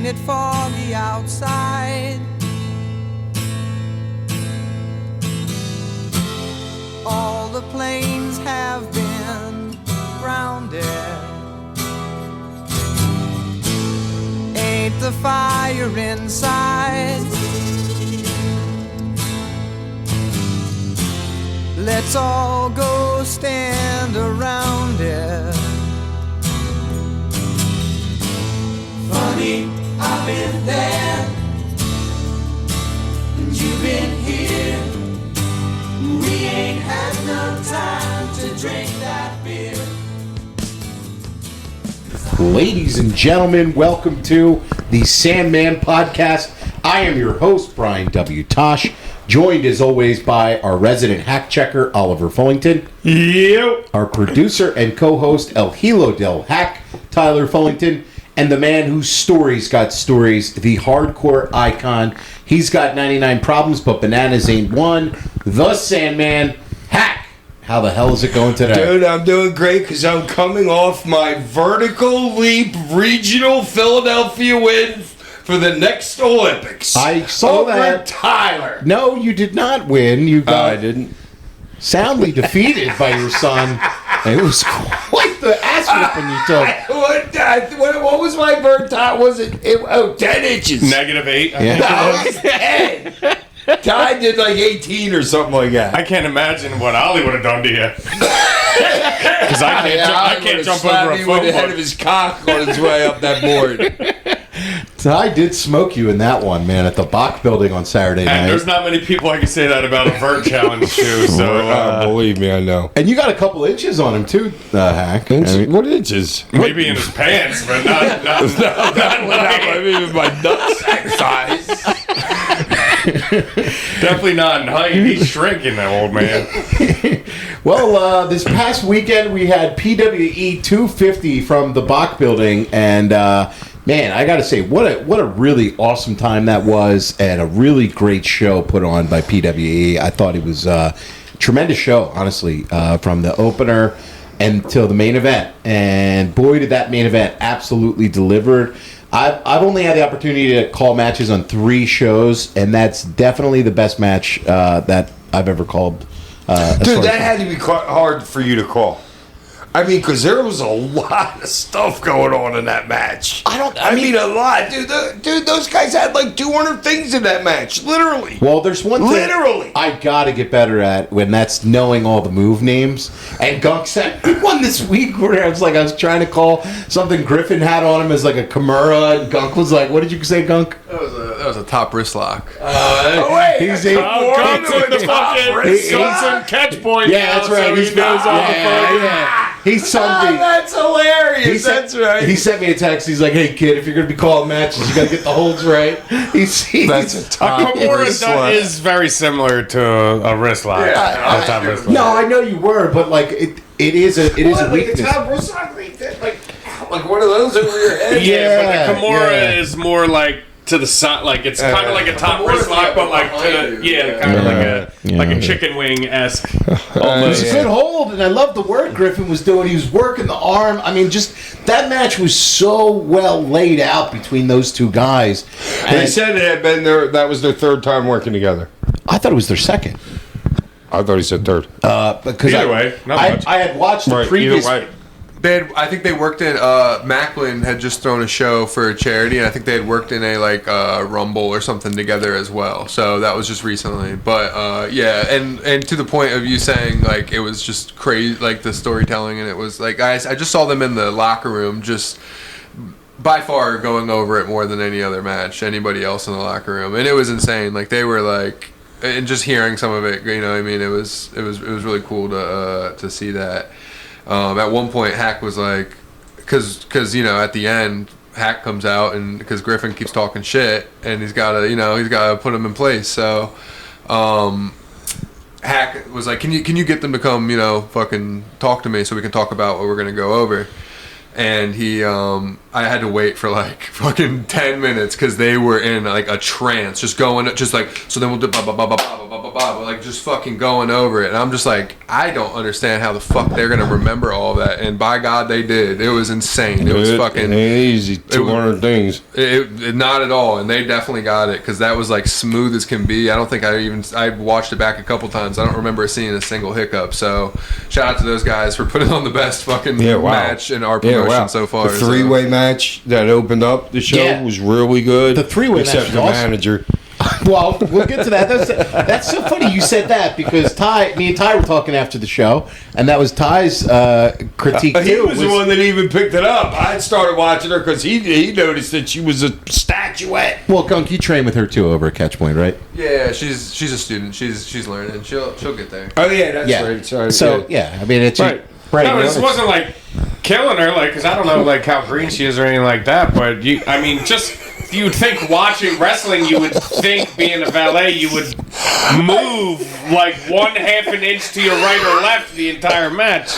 Ain't it foggy outside? All the planes have been grounded. Ain't the fire inside? Let's all go stand around it. Funny, I've been there, and you've been here. We ain't had no time to drink that beer. Ladies and gentlemen, welcome to the Sandman podcast. I am your host, Brian W. Tosh, joined as always by our resident hack checker, Oliver Fullington. Yep. Our producer and co-host, El Hilo del Hack, Tyler Fullington. And the man whose stories got stories, the hardcore icon. He's got 99 problems, but bananas ain't one. The Sandman, Hack. How the hell is it going today? Dude, I'm doing great because I'm coming off my vertical leap regional Philadelphia win for the next Olympics. I saw over that. Tyler. No, you did not win. You got I didn't. soundly defeated by your son. It was quite the ass whipping you took. What was my bird time? Was it 10 inches? -8. Yeah. That was 10. Ty did like 18 or something like that. I can't imagine what Ollie would have done to you. Because I can't jump over a with phone the head book. of his cock on his way up that board. I did smoke you in that one, man, at the Bach building on Saturday And night. there's not many people I can say that about a vert challenge too. So Believe me, I know. And you got a couple inches on him too, Hack. What inches? maybe in his pants, but not Even my nutsack size. definitely not in height. He's shrinking, that old man. Well, this past weekend we had PWE 250 from the Bach building, and man, I got to say, what a really awesome time that was, and a really great show put on by PWE. I thought it was a tremendous show, honestly, from the opener until the main event. And boy, did that main event absolutely delivered. I've only had the opportunity to call matches on 3 shows, and that's definitely the best match that I've ever called. Dude, that had to be hard for you to call. I mean, because there was a lot of stuff going on in that match. I mean, a lot. Dude, those guys had like 200 things in that match. Literally. Well, there's one thing Literally. I got to get better at when that's knowing all the move names. And Gunk said, he won this week where I was trying to call something Griffin had on him as like a Kimura, and Gunk was like, what did you say, Gunk? That was a top wrist lock. Wait. He's Guns in the fucking catch point. Yeah, that's right. So He's he knows all the yeah. He sent me. That's hilarious. That's right. He sent me a text. He's like, "Hey kid, if you're gonna be calling matches, you gotta get the holds right." He's That's a A top wrist Kimura lock. is very similar to a wrist lock. Yeah, A top wrist lock. no, I know you were, but like it is a weakness. Like a top wrist lock like one of those over your head. Yeah, but the Kimura yeah. is more like to the side, like it's kind of like a top wrist lock, but like to the, kind of like a chicken wing esque. It was a good hold, and I love the work Griffin was doing. He was working the arm. I mean, just that match was so well laid out between those two guys. They And said it had been that was their third time working together. I thought it was their second. I thought he said third. Because Either way, not much. I had watched the Right, previous. either way. I think they worked in Macklin had just thrown a show for a charity, and I think they had worked in a Rumble or something together as well. So that was just recently. But yeah, and to the point of you saying like it was just crazy, like the storytelling, and it was like I just saw them in the locker room just by far going over it more than any other match, anybody else in the locker room, and it was insane. Like they were like, and just hearing some of it, you know what I mean, it was really cool to see that. At one point, Hack was like, because you know, at the end, Hack comes out, and because Griffin keeps talking shit, and he's got to put him in place. So, Hack was like, can you get them to come, you know, fucking talk to me so we can talk about what we're gonna go over. And he, I had to wait for like fucking 10 minutes because they were in like a trance, just going, just like, so then we'll do like just fucking going over it. And I'm just like, I don't understand how the fuck they're gonna remember all of that. And by God, they did. It was insane. It was fucking it ain't easy. 200 things. It not at all. And they definitely got it because that was like smooth as can be. I don't think I watched it back a couple times. I don't remember seeing a single hiccup. So shout out to those guys for putting on the best fucking match in our promotion so far. The three-way match that opened up the show was really good. The three-way match except the manager. Well, we'll get to that. That's so funny you said that because me and Ty were talking after the show, and that was Ty's critique He too. was the one that even picked it up. I started watching her because he noticed that she was a statuette. Well, Gunk, you train with her too over at Catchpoint, right? Yeah, she's a student. She's learning. She'll get there. Oh yeah, that's right. Sorry. So yeah, I mean it's Right. No, this wasn't like killing her, like, because I don't know like how green she is or anything like that. But you would think watching wrestling, you would think being a valet, you would move like 1/2 an inch to your right or left the entire match.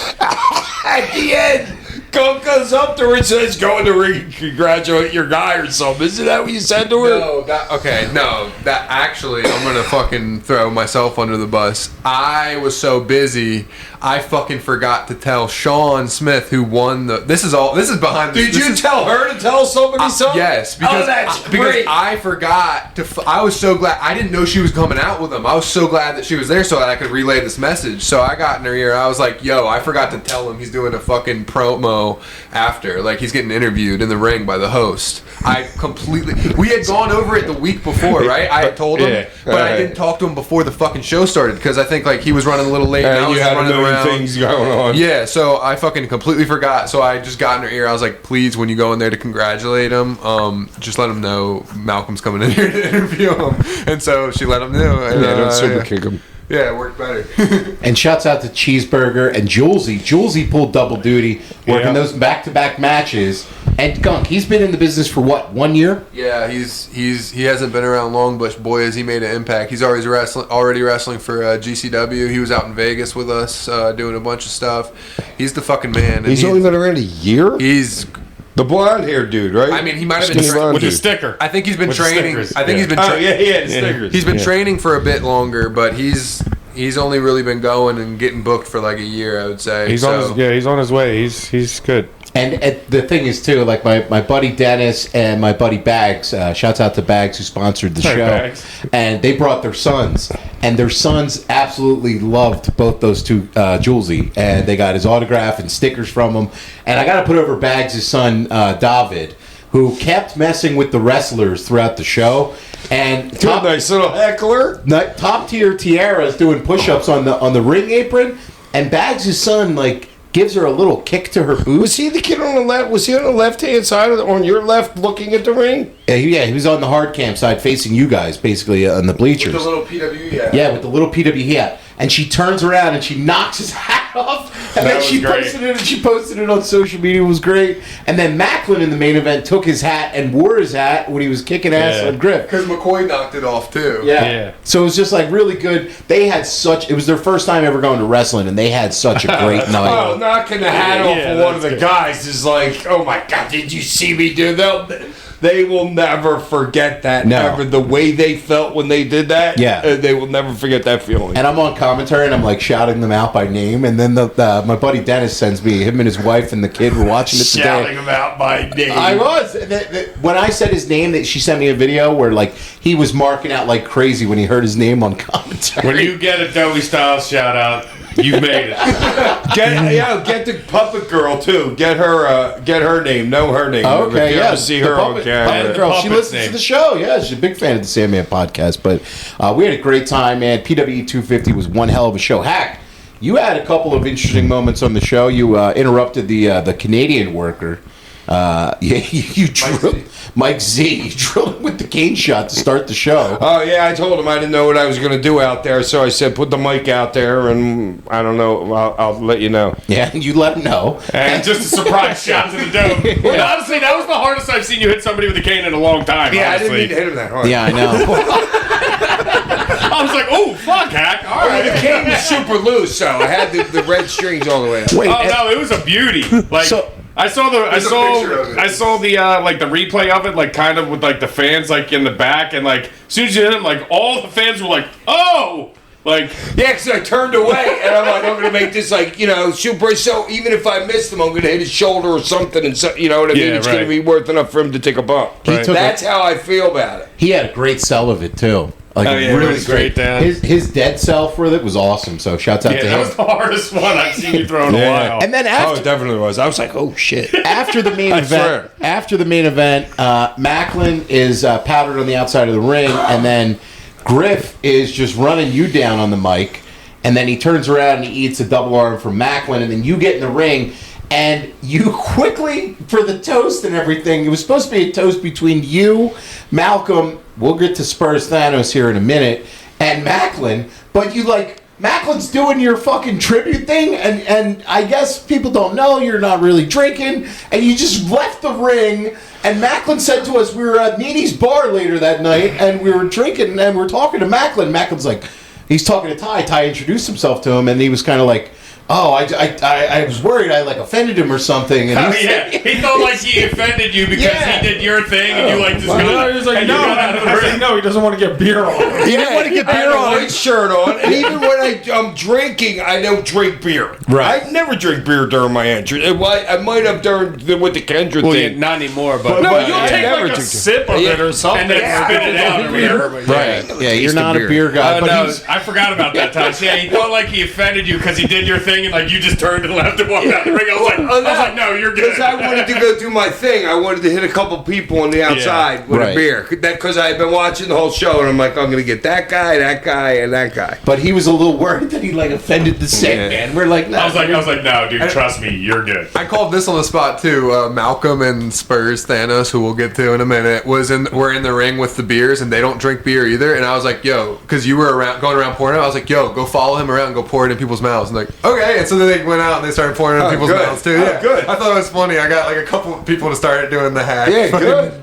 At the end, Gunk goes up to her and says, "Go in the ring, congratulate your guy" or something. Isn't that what you said to her? No, that actually, I'm gonna fucking throw myself under the bus. I was so busy, I fucking forgot to tell Sean Smith, who won the. This is behind. Did you tell her to tell somebody something? Yes, because I forgot to. I was so glad. I didn't know she was coming out with him. I was so glad that she was there so that I could relay this message. So I got in her ear. I was like, "Yo, I forgot to tell him he's doing a fucking promo after. Like he's getting interviewed in the ring by the host." I completely. We had gone over it the week before, right? I had told him, but I didn't talk to him before the fucking show started because I think like he was running a little late. And I was running around. Things going on. Yeah, so I fucking completely forgot. So I just got in her ear. I was like, please, when you go in there to congratulate him, just let him know Malcolm's coming in here to interview him. And so she let him know. And, don't super kick him. Yeah, it worked better. And shouts out to Cheeseburger and Julesy. Julesy pulled double duty, working those back-to-back matches. And Gunk, he's been in the business for what, 1 year? Yeah, he hasn't been around long, but boy, has he made an impact. He's already wrestling for GCW. He was out in Vegas with us doing a bunch of stuff. He's the fucking man. And he's only been around a year? He's the blonde-haired dude, right? I mean, he might have been with his sticker. I think he's been training. Stickers. I think he's been the stickers. He's been training for a bit longer, but he's only really been going and getting booked for like a year, I would say. He's on his way. He's good. And the thing is, too, like my buddy Dennis and my buddy Bags, shouts out to Bags who sponsored the show. Bags. And they brought their sons. And their sons absolutely loved both those two, Julesy. And they got his autograph and stickers from him. And I got to put over Bags' son, David, who kept messing with the wrestlers throughout the show. And Nice little heckler. top tier Tiara's doing push-ups on the ring apron. And Bags' son, like, gives her a little kick to her boot. Was he the kid on the left? Was he on the left-hand side on your left looking at the ring? Yeah, he was on the hard cam side facing you guys, basically, on the bleachers. With the little PWE hat. Yeah, with the little PWE hat. And she turns around and she knocks his hat off. And then she posted it on social media. It was great. And then Macklin in the main event took his hat and wore his hat when he was kicking ass on Griff. Because McCoy knocked it off, too. Yeah. So it was just like really good. They had it was their first time ever going to wrestling, and they had such a great night. Oh, knocking the hat off of one of the guys is like, oh my God, did you see me do that? They will never forget that. No. Ever. The way they felt when they did that. Yeah. They will never forget that feeling. And I'm on commentary and I'm like shouting them out by name. And then my buddy Dennis sends me, him and his wife and the kid were watching it today. Shouting them out by name. I was. When I said his name, she sent me a video where like he was marking out like crazy when he heard his name on commentary. When you get a Joey Styles shout out, you've made it. Get the puppet girl too. Get her name. Know her name. Oh, okay, if you yeah. ever see her on camera. Puppet girl. She listens to the show. Yeah, she's a big fan of the Sandman podcast. But we had a great time, man. PWE 250 was one hell of a show. Hack, you had a couple of interesting moments on the show. You interrupted the Canadian worker. You drilled Mike Z. You drilled him with the cane shot to start the show. Oh yeah, I told him I didn't know what I was going to do out there, so I said put the mic out there, and I don't know. I'll let you know. Yeah, you let him know. And just a surprise shot to the dome. Well, honestly, that was the hardest I've seen you hit somebody with a cane in a long time. Yeah, honestly. I didn't mean to hit him that hard. Yeah, I know. I was like, oh, fuck, Hack. All right. The cane was super loose, so I had the red strings all the way up. Wait, Oh, no, it was a beauty. Like, so I saw There's a picture of it. I saw the like the replay of it, like kind of with like the fans like in the back, and like as soon as you hit him, like all the fans were like, "Oh!" Like, yeah, because I turned away, and I'm like, I'm going to make this, like, super. So even if I missed him, I'm going to hit his shoulder or something, and so, you know what I mean? Yeah, It's right. going to be worth enough for him to take a bump. Right. That's how I feel about it. He had a great sell of it too. Like Oh, yeah, really went straight down. His dead sell for it was awesome. So shouts out yeah, to that him. was the hardest one I've seen you throw in a while. And then Oh, after it definitely was. I was like, oh, shit. after the main event, Macklin is powdered on the outside of the ring, and then Griff is just running you down on the mic, and then he turns around and he eats a double arm from Macklin, and then you get in the ring, and you quickly, for the toast and everything, it was supposed to be a toast between you, Malcolm, we'll get to Spurs Thanos here in a minute, and Macklin, but you Macklin's doing your fucking tribute thing, and I guess people don't know you're not really drinking, and you just left the ring, and Macklin said to us, we were at Nini's bar later that night, and we were drinking, and we're talking to Macklin. Macklin's like, he's talking to Ty. Ty introduced himself to him, and he was kind of like, oh, I was worried I offended him or something. And Oh, yeah. He felt like he offended you because he did your thing, and you just go. No, he was like, and you no. got out of the I was ring. like, no, he doesn't want to get beer on. He didn't want to get beer on. a white shirt on, and even when I'm drinking, I don't drink beer. Right. I never drink beer during my entrance. I might have during with the Kendra Well, yeah, thing. not anymore, but No, But you'll I take never like a drink sip of it or something. and then spit it out or whatever. but yeah. Right. Yeah, you're not a beer guy. Oh, but no, he's, I forgot about that time. Yeah, he felt like he offended you because he did your thing, and you just turned and left and walked out the ring. I was like, no, you're good. Because I wanted to go do my thing. I wanted to hit a couple people on the outside with Right. a beer. Because I had been watching the whole show, and I'm like, I'm going to get that guy, and that guy. but he was a little worried that he offended the Sandman. We're like, no. I was like, no, dude, trust me, you're good. I called this on the spot too. Malcolm and Spurs Thanos, who we'll get to in a minute, were in the ring with the beers, and they don't drink beer either. And I was like, yo, because you were going around pouring it, I was like, yo, go follow him around and go pour it in people's mouths. And okay. And so then they went out and they started pouring it in people's good. mouths too. Oh, Yeah, good. I thought it was funny. I got a couple of people to start doing the hack. Yeah, good.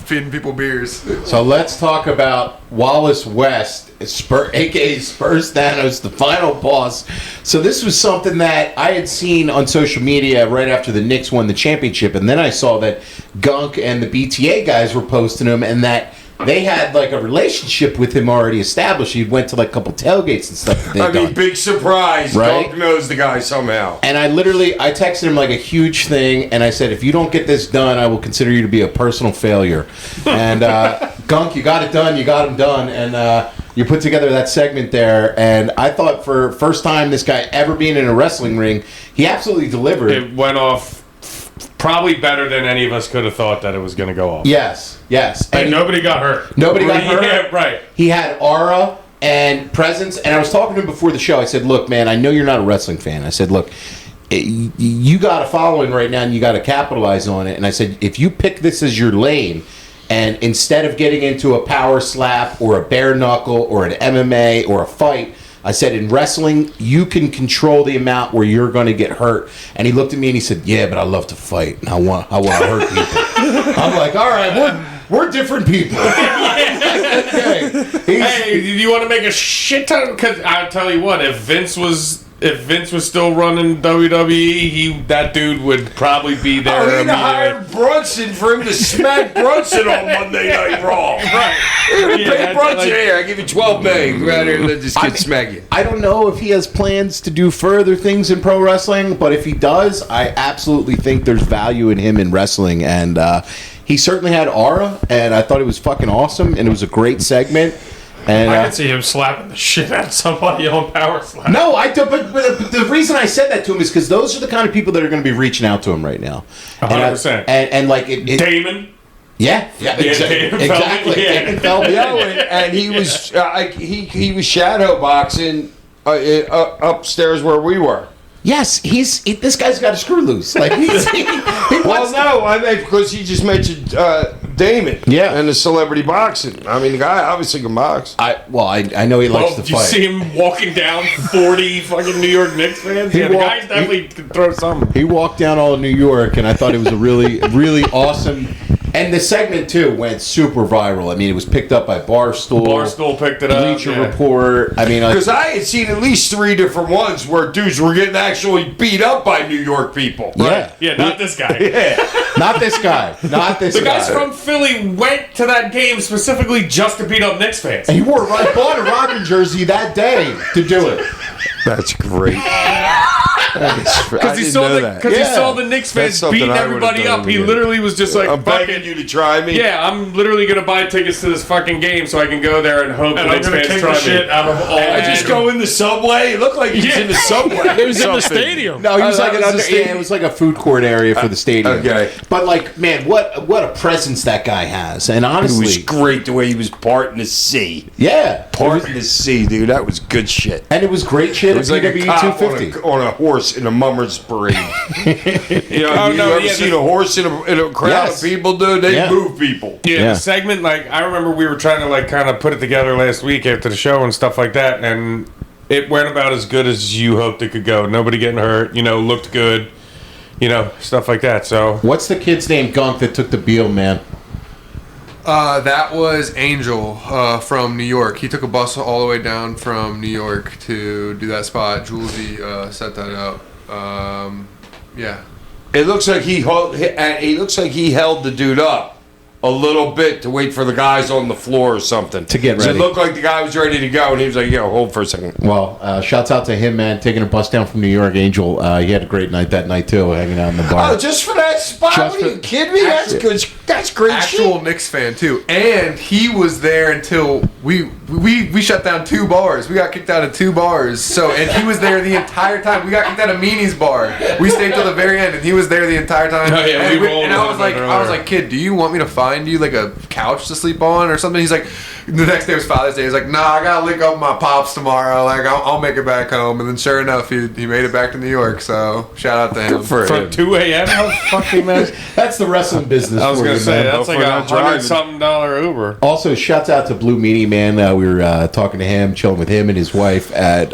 Feeding people beers. So let's talk about Wallace West, aka Spurs Thanos, the final boss. So this was something that I had seen on social media right after the Knicks won the championship, and then I saw that Gunk and the BTA guys were posting him, and that they had a relationship with him already established. He went to a couple tailgates and stuff that they'd done. Big surprise. Right? Gunk knows the guy somehow. And I texted him a huge thing, and I said, if you don't get this done, I will consider you to be a personal failure. And Gunk, you got it done. You got him done. And you put together that segment there. And I thought for first time this guy ever being in a wrestling ring, he absolutely delivered. It went off probably better than any of us could have thought that it was going to go off. Yes. And nobody got hurt. Nobody got hurt. Yeah, right. He had aura and presence. And I was talking to him before the show. I said, look, man, I know you're not a wrestling fan. I said, look, you got a following right now and you got to capitalize on it. And I said, if you pick this as your lane, and instead of getting into a power slap or a bare knuckle or an MMA or a fight, I said, in wrestling, you can control the amount where you're going to get hurt. And he looked at me and he said, yeah, but I love to fight. And I want to hurt people. I'm like, all right, we're different people. Okay. Hey, do you want to make a shit ton? Because I'll tell you what, if Vince was still running WWE, that dude would probably be there He'd immediately. hired Brunson for him to smack Brunson on Monday Night Raw. Right. He would Yeah, pay that's Brunson, like- here, I give you $12 million. Go out here and let this kid smack you. I don't know if he has plans to do further things in pro wrestling, but if he does, I absolutely think there's value in him in wrestling. And he certainly had aura, and I thought it was fucking awesome, and it was a great segment. And I could see him slapping the shit out of somebody on Power Slap. no, I don't. But the reason I said that to him is because those are the kind of people that are going to be reaching out to him right now. 100%. And Damon. Yeah, Damon exactly. Yeah. Damon Feldman. And he was he was shadow boxing upstairs where we were. Yes, this guy's got a screw loose. He Well, wants. no, I mean because he just mentioned Damon. Yeah. And the celebrity boxing. I mean, the guy obviously can box. I know he likes to Did you fight. see him walking down 40 fucking New York Knicks fans? He Yeah, the walked- guy definitely could throw something. He walked down all of New York, and I thought it was a really, really awesome And the segment, too, went super viral. I mean, it was picked up by Barstool. Barstool picked it up. Bleacher Report. I mean, Because I had seen at least 3 different ones where dudes were getting actually beat up by New York people. yeah. Yeah, not this guy. Not this guy. Not this The guy. guys from Philly went to that game specifically just to beat up Knicks fans. And he bought a rocking jersey that day to do it. That's great. Because he saw the Knicks fans something beating I would've everybody done up. He again. literally was just like, I'm fuck begging it. you to try me. Yeah, I'm literally going to buy tickets to this fucking game so I can go there and hope the And I'm Knicks gonna fans kick try the me. shit out of all. I just go in the subway. It looked like he was in the subway. It was in the stadium. No, he was Oh, like that an was the stadium? it was like a food court area for the stadium. Okay. But like, man, what a presence that guy has. And It honestly, was great the way he was parting the sea. yeah. Parting the sea, dude. That was good shit. And it was great shit It at was like a PWE cop 250. on a horse in a mummers parade. You know, Oh, you no, ever yeah, seen a horse in a crowd Yes. of people, dude? They Yeah. move people. Yeah, Yeah. the segment, like, I remember we were trying to, like, kind of put it together last week after the show and stuff like that, and it went about as good as you hoped it could go. Nobody getting hurt, looked good, stuff like that, so. What's the kid's name, Gunk, that took the Beal, man? That was Angel from New York. He took a bus all the way down from New York to do that spot. Julesy set that up. Yeah. It looks like he held the dude up a little bit to wait for the guys on the floor or something To get So ready. it looked like the guy was ready to go, and he was like, hold for a second." Well, shouts out to him, man, taking a bus down from New York. Angel, he had a great night that night, too, hanging out in the bar. Oh, just for that spot? Just What are for- you kidding me? That's good. That's great Actual shit. Knicks fan too, and he was there until we shut down 2 bars. We got kicked out of 2 bars. So and he was there the entire time. We got kicked out of Meanie's bar. We stayed till the very end, and he was there the entire time. Oh, yeah, and, we rolled and I with was him like, earlier. kid, do you want me to find you like a couch to sleep on or something? He's like, the next day was Father's Day. He's like, nah, I gotta link up with my pops tomorrow. Like I'll make it back home. And then sure enough, he made it back to New York. So shout out to him. From 2 a.m.? How fucking man? That's the wrestling business. I was for going you, to say, man. that's like Hopefully not driving. $100-something Uber. Also, shouts out to Blue Meanie, man. We were talking to him, chilling with him and his wife at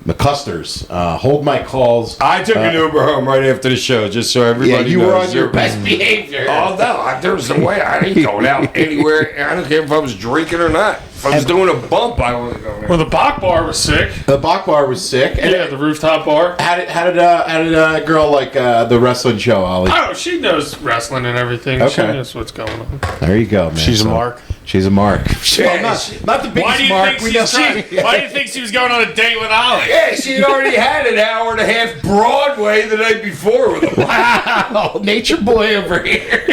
McCuster's. Hold my calls. I took an Uber home right after the show, just so Yeah, everybody you knows. were on your best behavior. Oh, no. There's no way. I ain't going out anywhere. I don't care if I was drinking or not. If I was doing a bump, I wasn't going out. Well, the Bach bar was sick. The Bach bar was sick. And Yeah, the rooftop bar. how did a girl like the wrestling show, Ollie? Oh, she knows wrestling and everything. She Okay. knows what's going on. There you go, man. She's a mark. She's a mark. Yeah, not the biggest Why do you mark. think We know. why do you think she was going on a date with Ollie? Yeah, she had already had an hour and a half Broadway the night before with him. Wow, nature boy over here.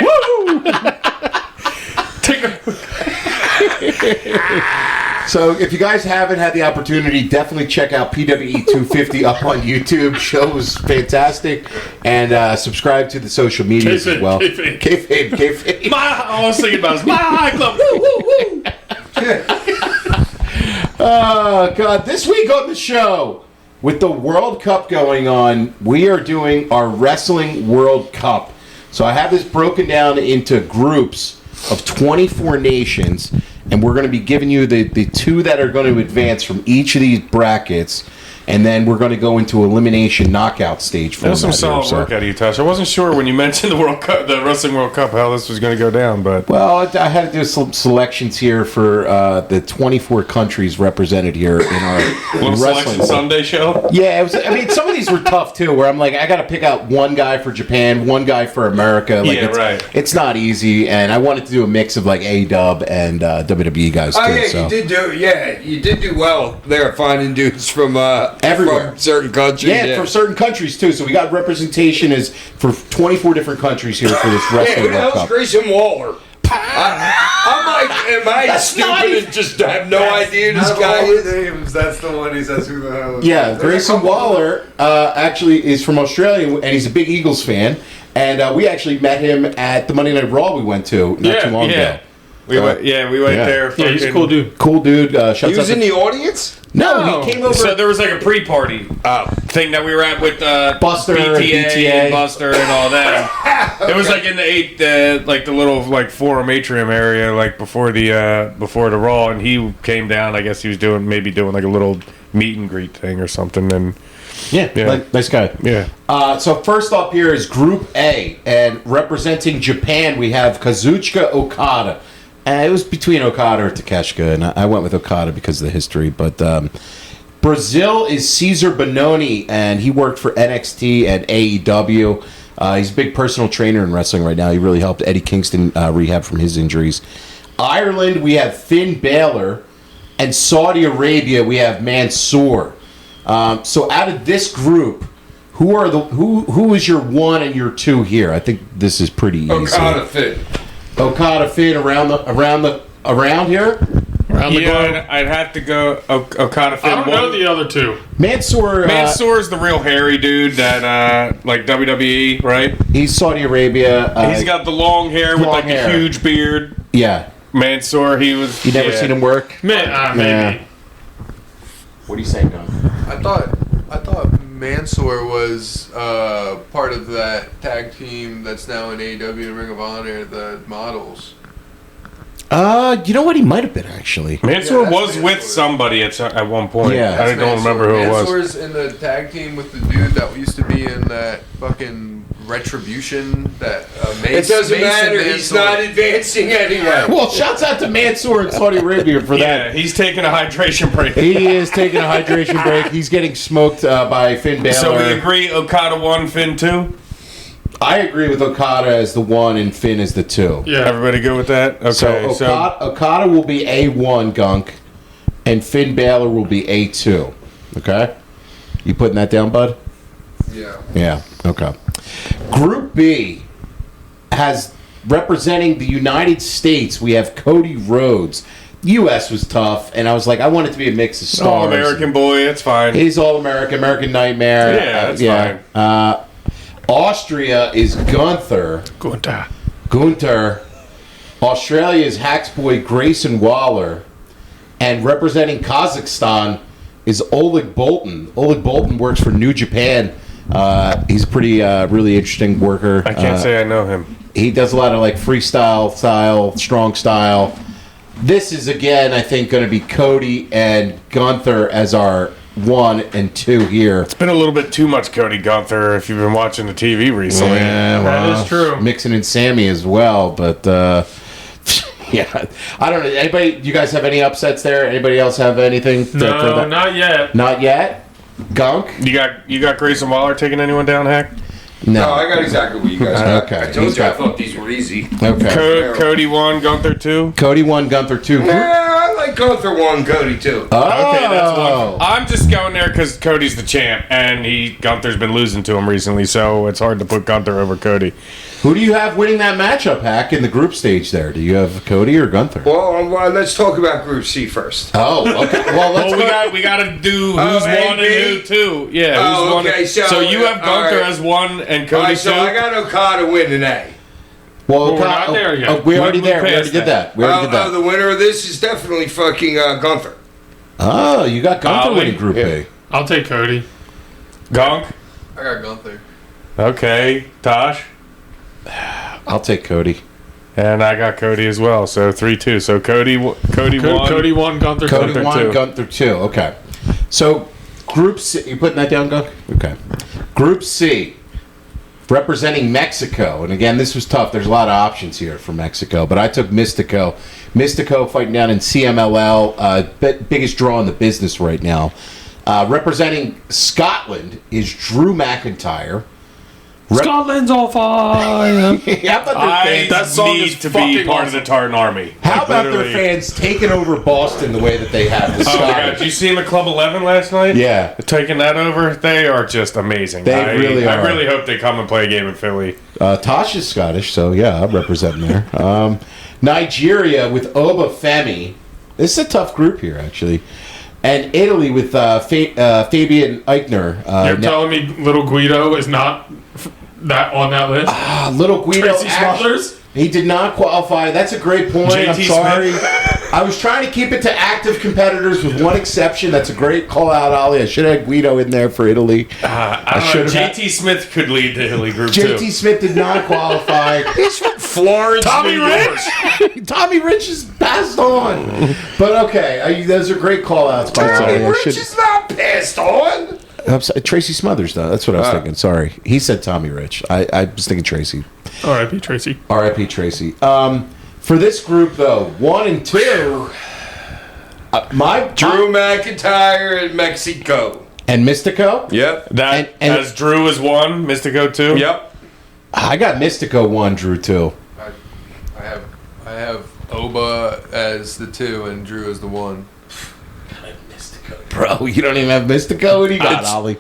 So, if you guys haven't had the opportunity, definitely check out PWE 250 up on YouTube. Show was fantastic, and subscribe to the social medias as well. Kayfabe. Kayfabe. I was thinking about my high club. Oh God! This week on the show, with the World Cup going on, we are doing our Wrestling World Cup. So I have this broken down into groups of 24 nations, and we're going to be giving you the 2 that are going to advance from each of these brackets, and then we're going to go into elimination knockout stage That was some format here, solid so- work out of you, Tosh. I wasn't sure when you mentioned the World Cup, the Wrestling World Cup, how this was going to go down, but Well, I had to do some selections here for the 24 countries represented here in our little wrestling. selection Sunday show. Yeah, it was. I mean, some of these were tough too. Where I'm like, I got to pick out one guy for Japan, one guy for America. Like, Yeah, it's, right. It's not easy, and I wanted to do a mix of like A-Dub and WWE guys too. Oh yeah, so. you did do well there finding dudes from Everywhere. from certain countries. Yeah, for certain countries too. So we got representation is for 24 different countries here for this Yeah, wrestling who the World hell's Cup. Grayson Waller? I'm like, am I stupid and just have no idea this guy is? names, that's the one he says who the hell is. Yeah, Grayson Waller actually is from Australia, and he's a big Eagles fan. And we actually met him at the Monday Night Raw we went to not too long ago. We went Yeah, there. Yeah, he's a fucking- cool dude. Cool dude. Shouts He was out in to- the audience? No, he came over. So there was like a pre-party thing that we were at with Buster and BTA, BTA. and Buster and all that. It was like in the like the little like forum atrium area, like before the Raw, and he came down. I guess he was doing like a little meet and greet thing or something. And Yeah. Nice guy. yeah, So first up here is Group A, and representing Japan, we have Kazuchika Okada. It was between Okada or Takeshita, and I went with Okada because of the history. But Brazil is Cesar Bononi, and he worked for NXT and AEW. He's a big personal trainer in wrestling right now. He really helped Eddie Kingston rehab from his injuries. Ireland, we have Finn Balor, and Saudi Arabia, we have Mansoor. So out of this group, who is your 1 and your 2 here? I think this is pretty easy. Okada Finn. Okada Finn around here. I'd have to go Okada Finn. I don't know the other two. Mansoor's the real hairy dude that like WWE, right? he's Saudi Arabia. He's got the long hair with like hair. a huge beard. Yeah. Mansoor, he was. You never seen him work? Maybe. What are you saying, Gunn? I thought Mansoor was part of that tag team that's now in AEW and Ring of Honor, the Models. You know what? He might have been actually. Mansoor Yeah, was that's with Mansoor. somebody at one point. Yeah. I don't remember who it was. Mansoor's in the tag team with the dude that used to be in that fucking Retribution. That It doesn't matter. He's not advancing anyway. Well, shouts out to Mansoor in Saudi Arabia for Yeah, that. he's taking a hydration break. He is taking a hydration break. He's getting smoked by Finn Balor. So we agree Okada 1, Finn 2? I agree with Okada as the 1 and Finn as the 2. Yeah. Everybody good with that? Okay, So Okada will be A1, Gunk, and Finn Balor will be A2. Okay? You putting that down, bud? Yeah. Yeah. Okay. Group B has, representing the United States, we have Cody Rhodes. U.S. was tough, and I was like, I want it to be a mix of stars. All American boy, it's fine. He's All-American, American Nightmare. Yeah, that's fine. Austria is Gunther. Gunther. Australia is Haks boy Grayson Waller. And representing Kazakhstan is Oleg Boltin. Oleg Boltin works for New Japan. He's a pretty, really interesting worker. I can't say I know him. He does a lot of like freestyle style, strong style. This is again, I think, going to be Cody and Gunther as our 1 and 2 here. It's been a little bit too much Cody Gunther if you've been watching the TV recently. Yeah, That is true. Mixing in Sammy as well, but yeah, I don't know. Anybody? You guys have any upsets there? Anybody else have anything? No, not yet. Not yet. Gunk? You got Grayson Waller taking anyone down, Hack? No, I got exactly what you guys got. Okay. I told you I thought these were easy. Okay. Cody 1, Gunther 2. Cody 1, Gunther 2. Yeah, I like Gunther 1, Cody 2. Oh. Okay, that's one. I'm just going there because Cody's the champ, and Gunther's been losing to him recently, so it's hard to put Gunther over Cody. Who do you have winning that matchup, Hack, in the group stage there? Do you have Cody or Gunther? Well, let's talk about Group C first. Oh, okay. Well, let's we got to do who's 1 and who 2. Yeah, who's Oh, 1. okay, So you have Gunther right. as 1 and All Cody right, 2. so I got Okada winning A. Well, we're not there yet. We're already We there. We already passed did that. We already did that. The winner of this is definitely fucking Gunther. Oh, you got Gunther Ollie. winning Group A. I'll take Cody. Gonk. I got Gunther. Okay, Tosh. I'll take Cody. And I got Cody as well, so 3-2. So Cody 1. Cody 1, Gunther 2. Cody Gunther 1, two. Gunther 2. Okay. So, Group C. You putting that down, Gunk? Okay. Group C. Representing Mexico. And again, this was tough. There's a lot of options here for Mexico. But I took Mystico. Mystico fighting down in CMLL. Biggest draw in the business right now. Representing Scotland is Drew McIntyre. Scotland's on fire. How about their fans? That song need is to be fucking part of the Tartan Army. How Like, about their literally. fans taking over Boston the way that they have with Oh my god, Scotland? did you see him at Club 11 last night? Yeah. Taking that over, they are just amazing. They really are. I really hope they come and play a game in Philly. Tosh is Scottish, so yeah, I'm representing there. Nigeria with Obafemi. This is a tough group here, actually. And Italy with Fabian Eichner. You're telling me Little Guido is not that on that list? Little Guido. Tracy Smothers? He did not qualify. That's a great point. I'm JT sorry. I was trying to keep it to active competitors with one exception. That's a great call out, Ollie. I should have had Guido in there for Italy. I don't know. should have JT Smith could lead the Italy group JT too. Smith did not qualify. He's from Florence, Tommy New York. Rich. Tommy Rich is passed on. But okay, those are great call outs by Tommy Ollie. I Rich should- is not passed on. I'm sorry, Tracy Smothers, though. That's what I was thinking. Sorry. He said Tommy Rich. I was thinking Tracy. R.I.P. Tracy. R.I.P. Tracy. For this group, though, 1 and 2, Drew McIntyre in Mexico. And Mystico? Yep. That And- as Drew is 1, Mystico 2. Yep. I got Mystico 1, Drew 2. I have Oba as the 2 and Drew as the 1. Bro, you don't even have Mystico? What do you got, Ollie?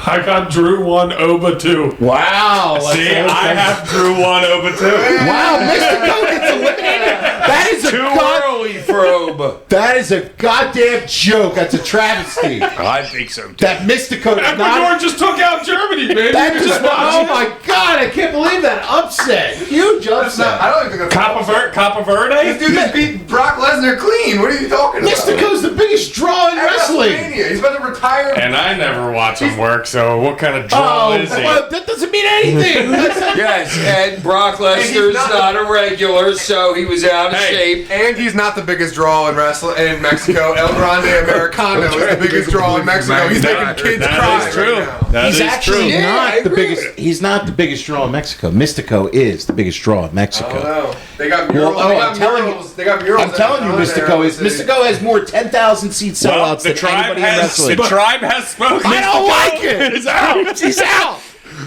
I got Drew 1, Oba 2. Wow. See, I have Drew 1 over 2. Wow, Mystico gets eliminated. That is Too early for Oba. That is a goddamn joke. That's a travesty. I think so too. That Mystico is Ecuador not. just took out Germany, man. That You just. just watch Oh it. my god! I can't believe that upset. Huge upset. I don't even think that's Copper Verde? This dude just beat Brock Lesnar clean. What are you talking about? Mystico's the biggest draw in wrestling. WrestleMania. He's about to retire. And I never watch him work, so what kind of draw Oh, is he? well, that doesn't mean anything. Yes, and Brock Lesnar's not a regular, so he was out of shape. And he's not the biggest draw in wrestling in Mexico. El Grande Americano is the biggest draw in Mexico. He's making kids That cry. is true. Right now. That He's is actually true. Yeah, I not the agree. biggest. He's not the biggest draw in Mexico. Mystico is the biggest draw in Mexico. I don't know. They got murals. Well, they I'm got telling murals. They got murals. I'm telling you, Mystico is. Mystico has more 10,000 seat Well, sellouts the than tribe anybody in has wrestling. the tribe has spoken. I don't like it. It's out. He's out.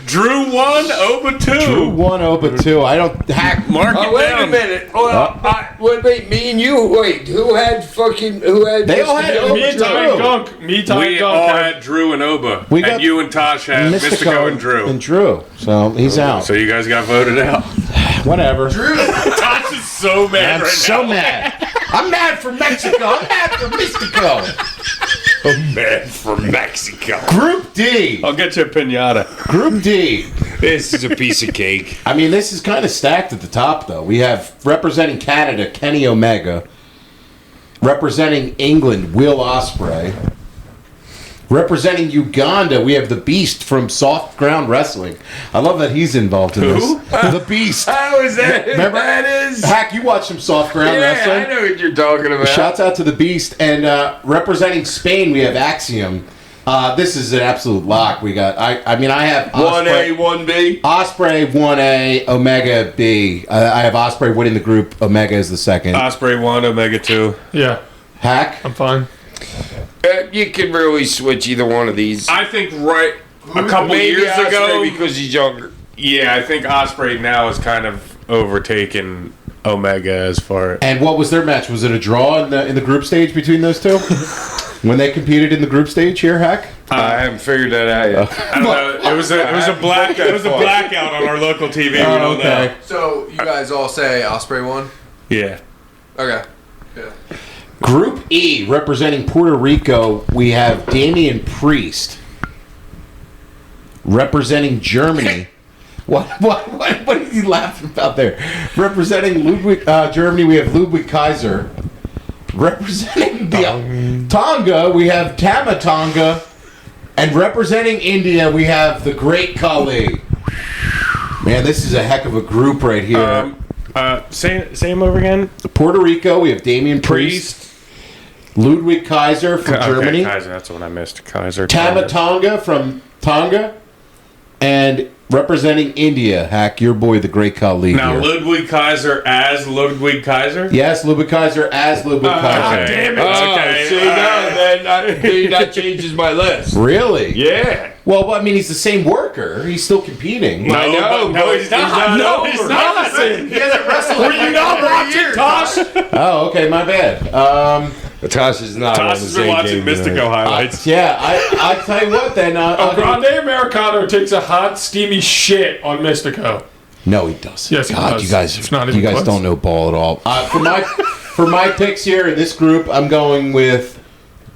Drew 1, Oba 2. Drew 1 Oba 2. I don't hack. Mark Oh, it wait down. a minute. Well, wait, me and you. Wait, who had? They all had Oba Me, Ty, and Drew. Gunk. Me, Ty, and We Gunk. all had Drew and Oba. We got and you and Tosh had Mystico and Drew. And Drew. So he's out. So you guys got voted out. Whatever. Tosh is so mad I'm right so now. mad. I'm mad for Mexico. I'm mad for Mystico. I'm mad for Mexico. Group D. I'll get you a pinata. Group D. This is a piece of cake. I mean, this is kind of stacked at the top, though. We have representing Canada, Kenny Omega. Representing England, Will Ospreay. Representing Uganda, we have the Beast from Soft Ground Wrestling. I love that he's involved in Who? this. The Beast. How is that? Remember That is. Hack, you watch some Soft Ground Yeah, Wrestling. I know what you're talking about. Shouts out to the Beast. And representing Spain, we have Axiom. This is an absolute lock. We got. I have Ospreay, 1A, 1B. Ospreay 1A, Omega B. I have Ospreay winning the group. Omega is the second. Osprey 1, Omega 2. Yeah, Hack. I'm fine. You can really switch either one of these. I think a couple Maybe years Ospreay ago. because he's younger. Yeah, I think Osprey now has kind of overtaken Omega as far. And what was their match? Was it a draw in the group stage between those two? When they competed in the group stage here, Hack? I haven't figured that out yet. I don't know. It was a blackout on our local TV. We don't know. So you guys all say Osprey won? Yeah. Okay. Yeah. Group E, representing Puerto Rico, we have Damian Priest. Representing Germany. What are you laughing about there? Representing Ludwig, Germany, we have Ludwig Kaiser. Representing the Tonga, we have Tama Tonga. And representing India, we have the Great Khali. Man, this is a heck of a group right here. Say him over again. Puerto Rico, we have Damian Priest. Ludwig Kaiser from Germany. Kaiser, that's what I missed. Kaiser. Tama Tonga from Tonga. And representing India, Hack, your boy, the Great Khali. Now, here. Ludwig Kaiser as Ludwig Kaiser? Yes, Ludwig Kaiser as Ludwig Kaiser. Okay. Damn it. Okay. See, then that changes my list. Really? Yeah. Well, I mean, he's the same worker. He's still competing. I know, No, but he's not. No, he's not. He hasn't wrestled. Were you not watching, Tosh? Oh, okay, my bad. Tosh is not on Tosh the has been same watching game tonight. Mystico highlights. Yeah, I tell you what then. Grande Americano takes a hot, steamy shit on Mystico. No, he doesn't. Yes, he God, does. you guys, It's not you even guys close. don't know ball at all. For my picks here in this group, I'm going with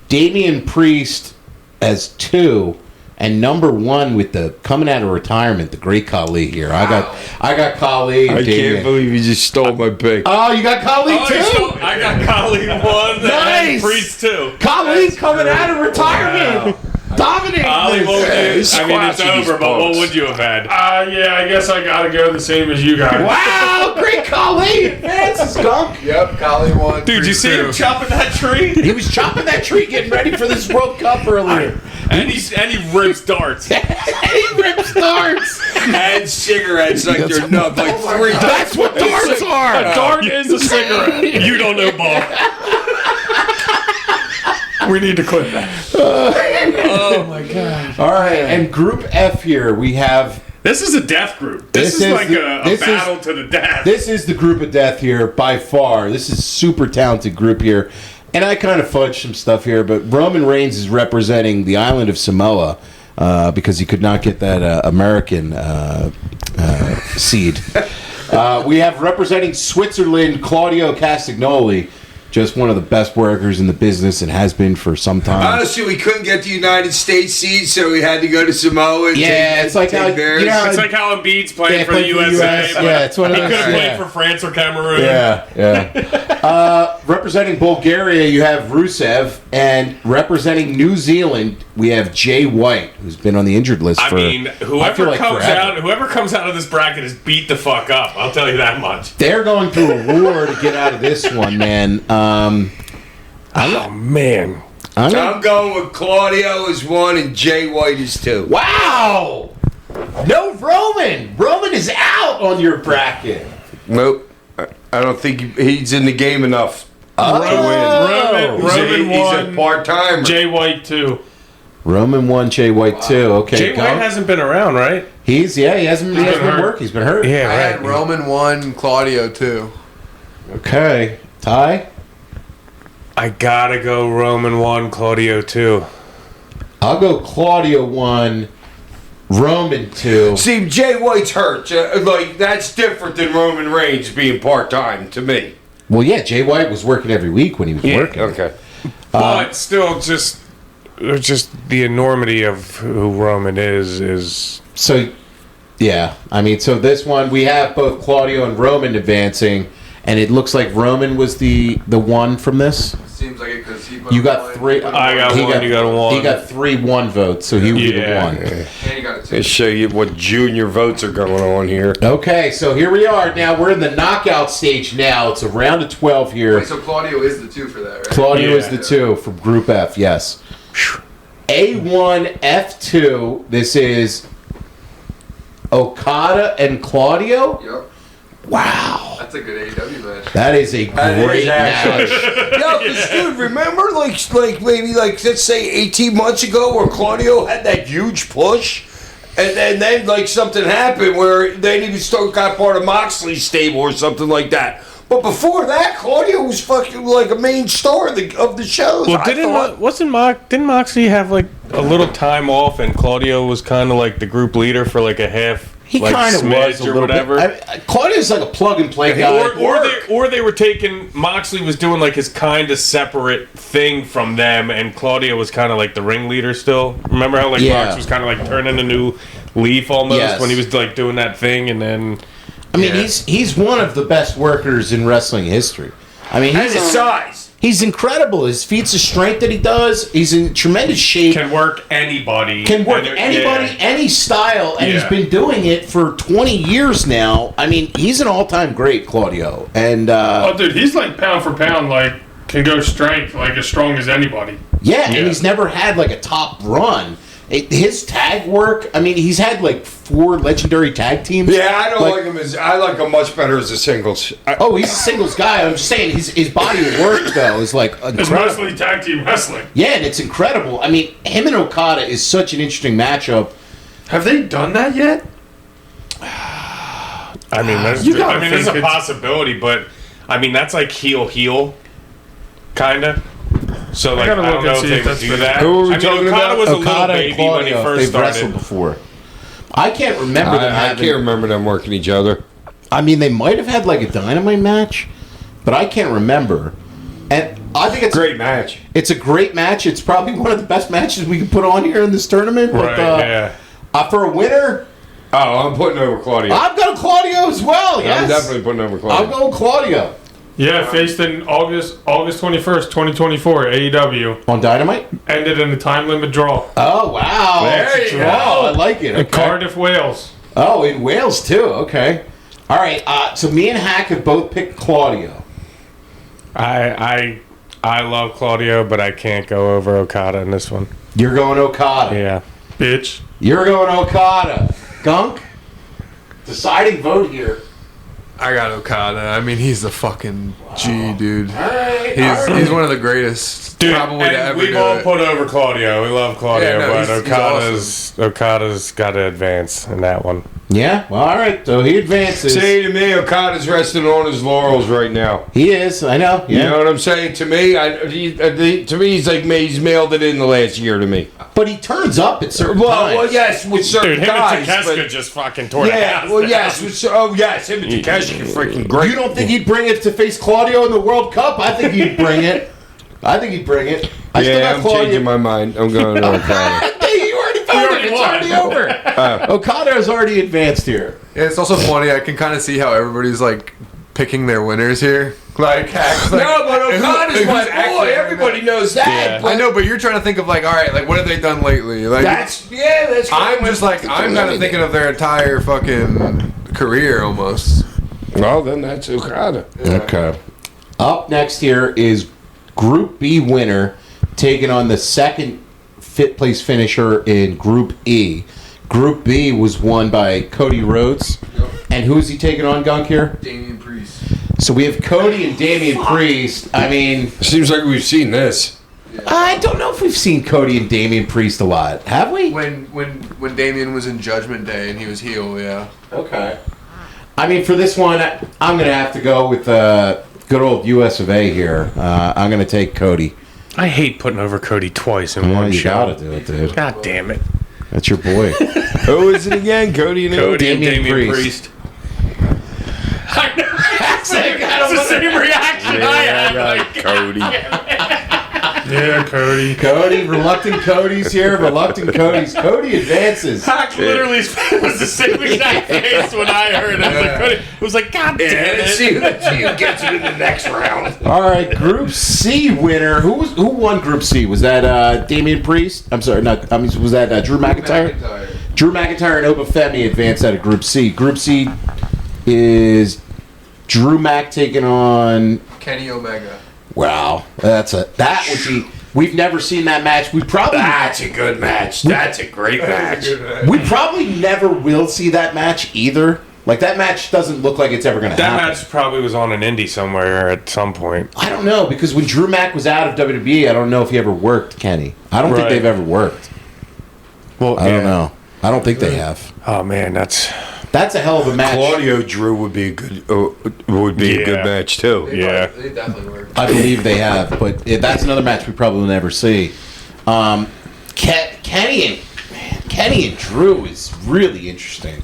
Damian Priest as 2, and number 1 with the coming out of retirement, the Great Khali here. I got Khali. And I Damian. can't believe you just stole my pick. Oh, you got Khali too. I got Khali 1 Nice. and Priest 2. Khali's coming out of retirement. dominating this. I mean, it's over, but what would you have had? Yeah, I guess I gotta go the same as you guys. Wow, great Colleen. Francis Gunk. Yep, Collie won. Dude, you see him chopping that tree? He was chopping that tree getting ready for this World Cup earlier. And he rips darts. He rips darts. And cigarettes like they're not like 3. That's what darts are. A dart is a cigarette. You don't know, Bob. We need to clip that. Oh my god. All right, and Group F here we have. This is a death group. This is like a battle to the death. This is the group of death here by far. This is super talented group here. And I kind of fudged some stuff here, but Roman Reigns is representing the island of Samoa because he could not get that American seed. We have representing Switzerland, Claudio Castagnoli, just one of the best workers in the business and has been for some time. Honestly, we couldn't get the United States seed, so we had to go to Samoa. And it's like how theirs. It's like how Embiid's playing for the USA. Yeah, it's one of He those. could have played for France or Cameroon. Yeah. Representing Bulgaria, you have Rusev, and representing New Zealand, we have Jay White, who's been on the injured list for. Whoever comes out of this bracket is beat the fuck up. I'll tell you that much. They're going through a war to get out of this one, man. Oh man. I'm going with Claudio as 1 and Jay White as 2. Wow! No Roman! Roman is out on your bracket. Nope. I don't think he's in the game enough to win. Roman He's won. a part-timer. Jay White 2. Roman 1, Jay White 2. Okay, Jay White hasn't been around, right? he hasn't been work. He's been hurt. Yeah, I had Roman 1, Claudio 2. Okay. Ty? I gotta go Roman 1, Claudio 2. I'll go Claudio 1, Roman 2. See, Jay White's hurt. Like, that's different than Roman Reigns being part-time to me. Well, yeah, Jay White was working every week when he was working. Okay. But still, just the enormity of who Roman is. So, yeah. I mean, so this one, we have both Claudio and Roman advancing, and it looks like Roman was the one from this. Seems like it because he. You got 3. I got he 1, you got 1. He got 3 1 votes, so he would be the 1. And he got a 2. Let's show you what junior votes are going on here. Okay, so here we are. Now, we're in the knockout stage now. It's a round of 12 here. Wait, so Claudio is the 2 for that, right? Claudio is the 2 from Group F, yes. A1, F2, this is Okada and Claudio. Yep. Wow. That's a good AEW match. That is a great match. Yo, because, dude, remember, like maybe, like, let's say 18 months ago where Claudio had that huge push? And then like, something happened where then he was still got part of Moxley's stable or something like that. But before that, Claudio was fucking like a main star of the shows. Well, didn't Moxley have like a little time off, and Claudio was kind of like the group leader for like a half? He like kind of was a or little whatever. bit. Claudio's like a plug and play guy. Or they were taking Moxley was doing like his kind of separate thing from them, and Claudio was kind of like the ringleader still. Remember how like Mox was kind of like turning a new leaf almost when he was like doing that thing, and then. I mean, he's one of the best workers in wrestling history. I mean, He's his size. He's incredible. His feats of strength that he does. He's in tremendous shape. Can work anybody. Any style, and he's been doing it for 20 years now. I mean, he's an all-time great, Claudio. And oh, dude, he's like pound for pound, like can go strength, like as strong as anybody. Yeah, and he's never had like a top run. His tag work, I mean, he's had like 4 legendary tag teams. Yeah, I don't like him as I like him much better as a singles. He's a singles guy. I'm just saying his body of work though is like incredible. It's mostly tag team wrestling. Yeah, and it's incredible. I mean, him and Okada is such an interesting matchup. Have they done that yet? I mean, there's a possibility, but I mean that's like heel, kinda. So like, I don't know if they would do that. Who are we talking about? Okada was a little baby when he first They've wrestled started. before. I can't remember them I having. can't remember them working each other. I mean, they might have had like a Dynamite match, but I can't remember. And I think it's Great match. It's a great match. It's probably one of the best matches we can put on here in this tournament. Right? But, for a winner, Oh, I'm putting over Claudio. I've got Claudio as well. Yes, I'm definitely putting over Claudio. I'll go Claudio. Yeah, faced in August 21st, 2024, AEW. On Dynamite? Ended in a time limit draw. Oh, wow. There It's a you draw. go. I like it. In Okay. Cardiff, Wales. Oh, in Wales, too. Okay. All right. So me and Hack have both picked Claudio. I love Claudio, but I can't go over Okada in this one. You're going Okada. Yeah. Bitch. You're going Okada. Gunk? Deciding vote here. I got Okada. I mean, he's the fucking G, dude. All right. He's one of the greatest, Dude, probably to ever we've do all it. put over Claudio. We love Claudio, Yeah, no, but he's Okada's got to advance in that one. Yeah. Well, all right. So he advances. Say to me, Okada's resting on his laurels right now. He is. I know. Yeah. You know what I'm saying? To me, to me, he's like he's mailed it in the last year to me. But he turns up at certain times. Well, yes, with certain Dude, him guys. and Takeska but- just fucking tore the yeah, house well, down. yes. Yes, him and Takeshi are freaking great. You don't think he'd bring it to face Claudio in the World Cup? I think he'd bring it. I think he'd bring it. I still Yeah, got I'm Claudio. changing my mind. I'm going to Okada. Hey, you already voted. It's already over. Okada has already advanced here. Yeah, it's also funny. I can kind of see how everybody's like picking their winners here. Like, Haks, like No, but Okada's who's my actually boy. winning Everybody that? knows that. Yeah. I know, but you're trying to think of like, all right, like what have they done lately? Like, That's I'm just like I'm kind of thinking of their entire fucking career almost. Well, then that's Okada. Okay. Up next here is Group B winner taking on the second fifth place finisher in Group E. Group B was won by Cody Rhodes. Yep. And who is he taking on, Gunk, here? Damian Priest. So we have Cody and Damian Priest. I mean, Seems like we've seen this. I don't know if we've seen Cody and Damian Priest a lot. Have we? When Damian was in Judgment Day and he was heel, yeah. Okay. I mean, for this one, I'm going to have to go with good old US of A here. I'm going to take Cody. I hate putting over Cody twice in Well, one you show. got to do it, dude. God damn it. That's your boy. Who is it again? Cody and Cody and Damian Damian Priest. Priest. I know. It's the same reaction I had. Like, Cody. Yeah, Cody. Cody, reluctant Cody's here. Reluctant Cody's. Cody advances. Hack literally was the same exact face when I heard it. Like, Cody, it was like, God damn Let's it. see who gets it in the next round. All right, Group C winner. Who won Group C? Was that Damian Priest? I'm sorry, not. I mean, was that Drew McIntyre? Drew McIntyre and Obafemi advanced out of Group C. Group C is Drew Mac taking on. Kenny Omega. Wow, that would be. We've never seen that match. We probably. That's a good match. That's a great match. We probably never will see that match either. Like, that match doesn't look like it's ever going to That happen. match probably was on an indie somewhere at some point. I don't know, because when Drew Mac was out of WWE, I don't know if he ever worked Kenny. I don't think Right. they've ever worked. Well, I don't know. I don't think they have. Oh man, that's That's a hell of a match. Claudio Drew would be a good Yeah. good match too. Yeah. They definitely work. I believe they have, but that's another match we probably will never see. Kenny and Drew is really interesting.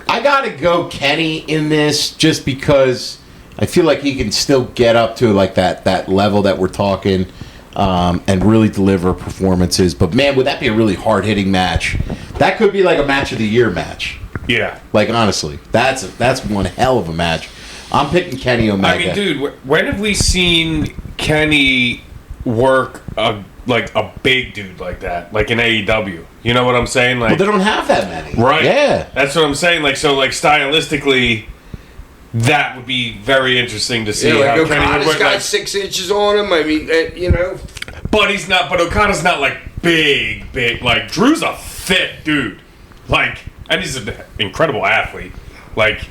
I gotta go Kenny in this just because I feel like he can still get up to like that level that we're talking and really deliver performances. But man, would that be a really hard hitting match? That could be like a match of the year match. yeah. Like honestly, that's one hell of a match. I'm picking Kenny Omega. I mean, dude, when have we seen Kenny work a big dude like that, like in AEW? You know what I'm saying? Like, Well, they don't have that many. right? Yeah. That's what I'm saying. Like, so, like stylistically, that would be very interesting to see Yeah, how like Kenny would Okada's work. got Like, 6 inches on him. I mean, you know. but he's not. But Okada's not like big. Like Drew's a thick dude. Like, and he's an incredible athlete. Like,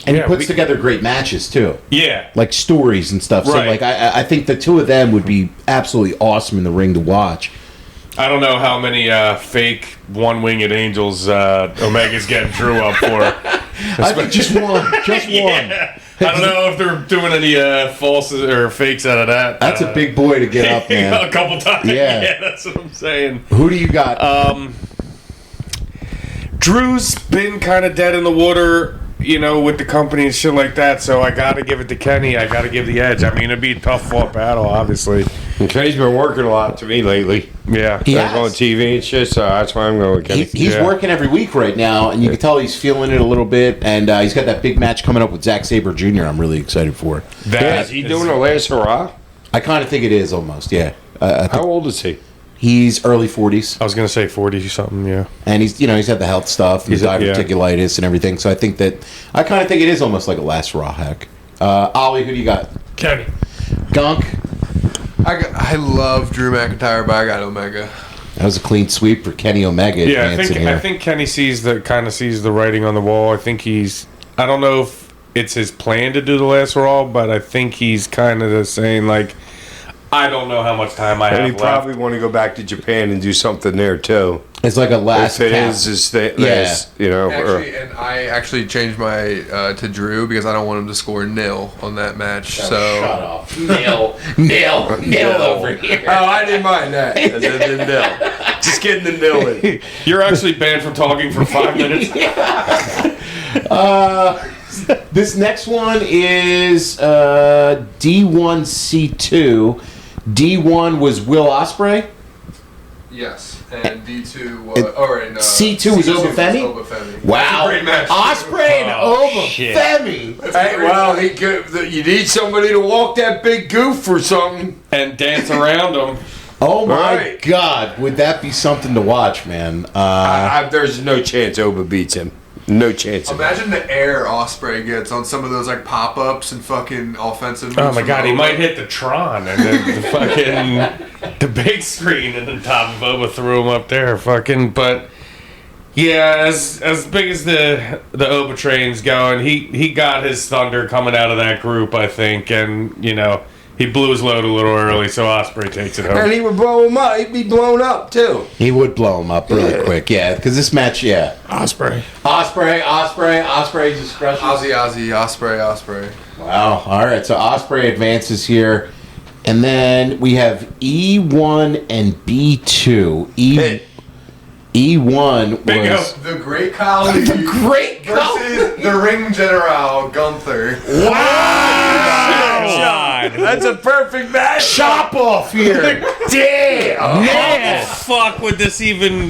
And yeah, he puts together great matches too, yeah. like stories and stuff. So Right. like I think the two of them would be absolutely awesome in the ring to watch. I don't know how many fake one-winged angels Omega's getting Drew up for. I think just one, just one. Yeah. I don't know if they're doing any false or fakes out of that. That's a big boy to get up, a man. couple times. Yeah. Yeah, that's what I'm saying. Who do you got? Drew's been kind of dead in the water with the company and shit like that. So I got to give it to Kenny. I got to give the edge. I mean, it'd be a tough fought battle, obviously. And Kenny's been working a lot to me lately. Yeah. He Like has. on TV and shit, so that's why I'm going with Kenny. He's working every week right now, and you can tell he's feeling it a little bit. And he's got that big match coming up with Zack Sabre Jr. I'm really excited for. Is he doing the last hurrah? I kind of think it is almost, yeah. I How think old is he? he's early 40s, I was going to say 40 something, yeah. and he's had the health stuff, he's He's- yeah. diverticulitis and everything. So I kind of think it is almost like a last raw hack. Ollie, who do you got? Kenny. Gunk. I love Drew McIntyre, but I got Omega. That was a clean sweep for Kenny Omega. Yeah, advancing here. I think Kenny sees the writing on the wall. I think I don't know if it's his plan to do the last Raw, but I think he's kind of saying, like, I don't know how much time I And have he left. probably want to go back to Japan and do something there too. it's like a last. If it cap. is his last, And I actually changed my to Drew because I don't want him to score nil on that match. Shut So up. Nail over here. Oh, I didn't mind that. The nil. Just getting the nil in. You're actually banned from talking for 5 minutes. This next one is D1C2. D1 was Will Ospreay. yes, and D2 was C2 was Obafemi? Wow. Great match. Ospreay and shit. Obafemi. Hey, well, you need somebody to walk that big goof or something. And dance around him. Oh my Right. God. Would that be something to watch, man? There's no chance Oba beats him. No chance. Imagine the air Ospreay gets on some of those like pop-ups and fucking offensive moves. Oh my from God, he Oba. might hit the Tron and then the fucking the big screen and then top of Boba threw him up there, fucking. But yeah, as big as the Oba train's going, he got his thunder coming out of that group, I think, and he blew his load a little early, so Ospreay takes it home. And he would blow him up. He'd be blown up too. He would blow him up really quick, yeah. Because this match, yeah. Ospreay. Ospreay just crushes. Ozzy, Ospreay. Wow. All right. So Ospreay advances here, and then we have E1 and B2. E1 Bingo. was The Great Khali great versus the Ring General Gunther. God. That's a perfect match. chop off here. Damn. How Man. the fuck would this even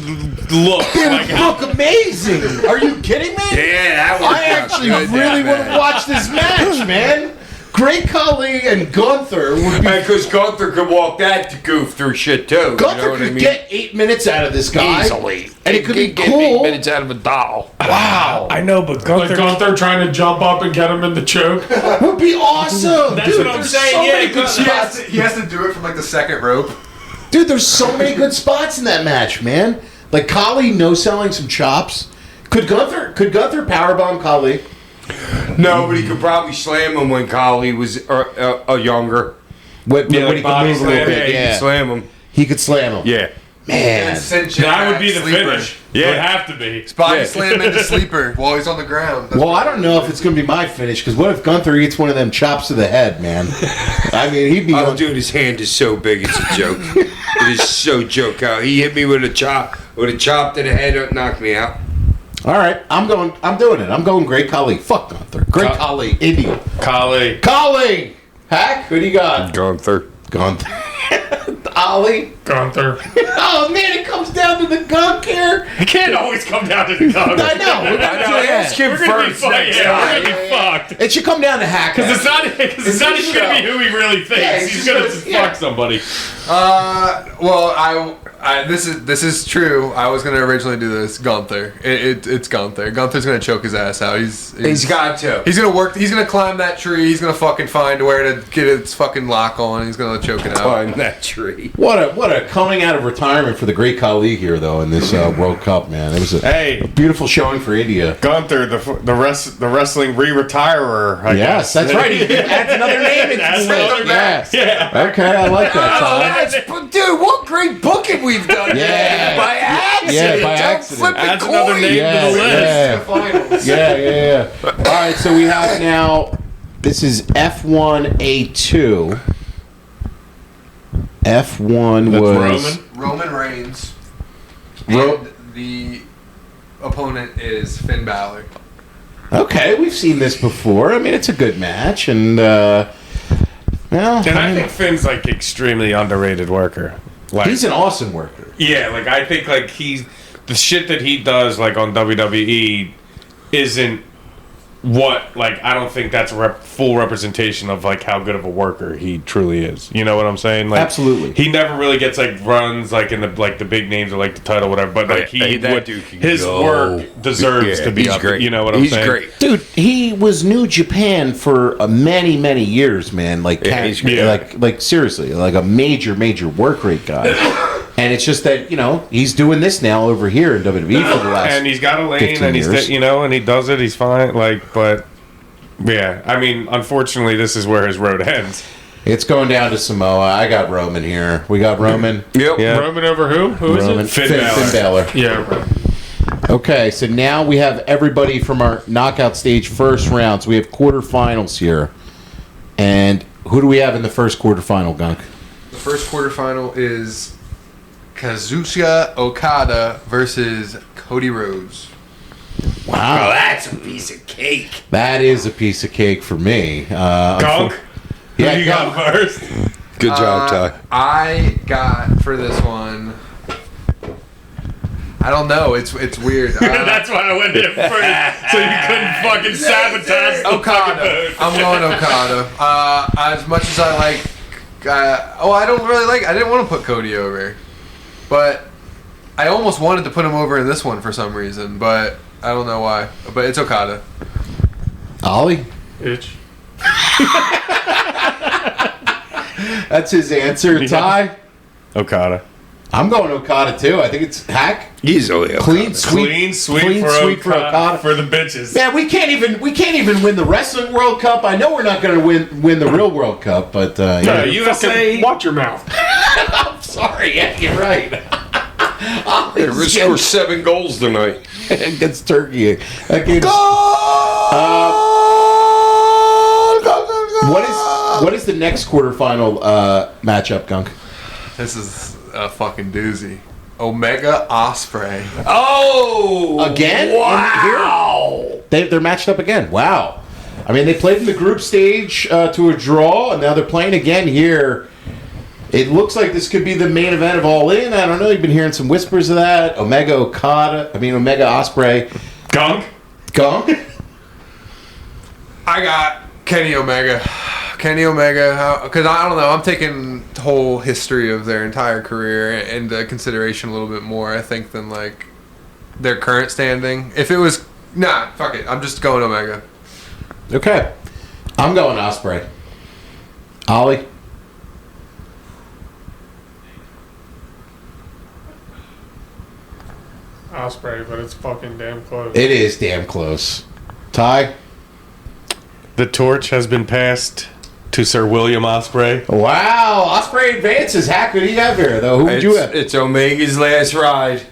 look? It Like, would look amazing. Are you kidding me? Yeah, that was I actually really want to watch this match, man. Great Khali and Gunther would be. Because Gunther could walk that goof through shit too. Gunther you know what could I mean? get 8 minutes out of this guy. Easily. And it could be Get cool. 8 minutes out of a doll. Wow. I know, but Like Gunther trying to jump up and get him in the choke. Would be awesome. That's Dude, what I'm there's saying, so yeah, many good spots. He has to do it from like the second rope. Dude, there's so many good spots in that match, man. Like Khali no-selling some chops. Could Gunther powerbomb Khali? No, but he could probably slam him when Khali was younger. When like he could body move a little slam, bit, He yeah. could slam him. He could slam him. Yeah. Man. that would be the finish. It would have to be. Body Yeah. slam into sleeper while he's on the ground. That's Well, I don't know if it's going to be my finish, because what if Gunther gets one of them chops to the head, man? I mean, he'd be Oh, going... dude, his hand is so big, it's a joke. It is so joke out. He hit me with a chop to the head, it knocked me out. All right, I'm doing it. I'm going Great Khali. Fuck Gunther. Great Khali, India. Khali. Khali! Hack, who do you got? Gunther. Gunther. Ollie? Gunther. Oh, man, it comes down to the gunk here. It can't always come down to the dog. I know. We're gonna do Ask that. him We're gonna be first fucked. next Yeah, we're time. gonna be fucked. It should come down to Hack. Because it's not even gonna be who he really thinks. Yeah, he's he's gonna just- just yeah. fuck somebody. Well, this is true. I was gonna originally do this. Gunther. It's Gunther. Gunther's gonna choke his ass out. He's got to. He's gonna work. He's gonna climb that tree. He's gonna fucking find where to get its fucking lock on. He's gonna choke it out. Climb that tree. What a coming out of retirement for the Great Khali here, though, in this World Cup, man. It was a Hey, beautiful showing for India. Gunther, the wrestling re-retirer. I Yes, guess. that's right. He adds another name. into Adds the another list. name. Yeah. Yeah. Okay, I like that, Tom. Dude, what great booking we've done. Yeah. By accident. Yeah, by Don't accident. flip a Adds another coin. name Yeah, to the list. yeah. Finals. Yeah. All right, so we have now. This is F1A2. F1 That's was Roman. Roman Reigns. Ro- And the opponent is Finn Balor. Okay, we've seen this before. I mean, it's a good match, and I think Finn's like extremely underrated worker. Like, he's an awesome worker. Yeah, like I think like the shit that he does like on WWE isn't what like I don't think that's a full representation of like how good of a worker he truly is. You know what I'm saying? Like Absolutely. he never really gets like runs like in the big names or like the title whatever. But like his work deserves to be he's up. great. You know what I'm saying? He's great. Dude, he was New Japan for many years, man. Like, he's great. like seriously, like a major work rate guy. And it's just that he's doing this now over here in WWE for the last. And he's got a lane, 15 and years. and he does it. He's fine. Like, but yeah, I mean, unfortunately, this is where his road ends. It's going down to Samoa. I got Roman here. We got Roman. Yep. Yeah. Roman over who? Who is Roman. it? Finn Finn Balor. Yeah. Roman. Okay, so now we have everybody from our knockout stage first rounds. We have quarterfinals here. And who do we have in the first quarterfinal, Gunk? The first quarterfinal is Kazuchika Okada versus Cody Rhodes. Wow. That's a piece of cake. That is a piece of cake for me. Gunk. Yeah, Who you got first? Good job, Ty. I got for this one. I don't know. It's weird. That's why I went in first, so you couldn't fucking sabotage the Okada. fucking vote. I'm going Okada. As much as I like, I don't really like. I didn't want to put Cody over, but I almost wanted to put him over in this one for some reason, but I don't know why. But it's Okada. Ollie? Itch. That's his answer. Ty? Okada. I'm going Okada too. I think it's Hack. Easily. Clean sweep. Clean sweep Clean for sweep for Okada Okada. for the bitches. Man, we can't even win the Wrestling World Cup. I know we're not going to win the real World Cup, but Yeah, yeah. USA. Watch your mouth. I'm sorry. Yeah, you're right. They scored 7 goals tonight. Against Turkey. What is the next quarterfinal matchup, Gunk? This is a fucking doozy. Omega Ospreay. Oh! Again? Wow! They're matched up again. Wow. I mean, they played in the group stage to a draw, and now they're playing again here. It looks like this could be the main event of All In. I don't know. You've been hearing some whispers of that. Omega Ospreay. Gunk. Gunk? I got Kenny Omega. Because I don't know. I'm taking the whole history of their entire career into consideration a little bit more, I think, than like their current standing. If it was, fuck it. I'm just going Omega. Okay. I'm going Ospreay. Ollie? Ospreay, but it's fucking damn close. It is damn close. Ty? The torch has been passed to Sir William Ospreay. Wow. Ospreay advances. Hack, what do you have here, though? Who would you have? It's Omega's last ride.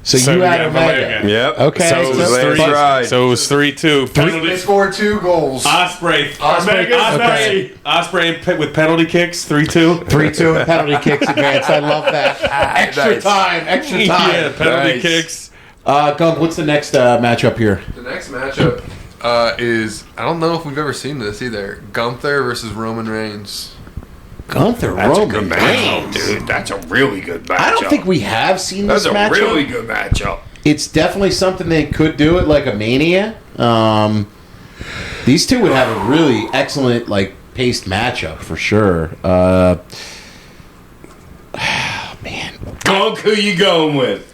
So you had Omega. Yep. Okay. So it was last 3. ride. So it was 3-2. They Penalty. scored 2 goals. Ospreay. Omega's Ospreay with penalty kicks. 3-2. 3-2 and penalty kicks advance. I love that. Extra Nice. time. Yeah, penalty Nice. kicks. Gunk, what's the next matchup here? The next matchup is, I don't know if we've ever seen this either. Gunther versus Roman Reigns. Gunther That's a Roman good matchup, Reigns. dude. That's a really good matchup. I don't think we have seen this That's a matchup. really good matchup. It's definitely something they could do at like a Mania. These two would have a really excellent like paced matchup for sure. Man, Gunk, who you going with?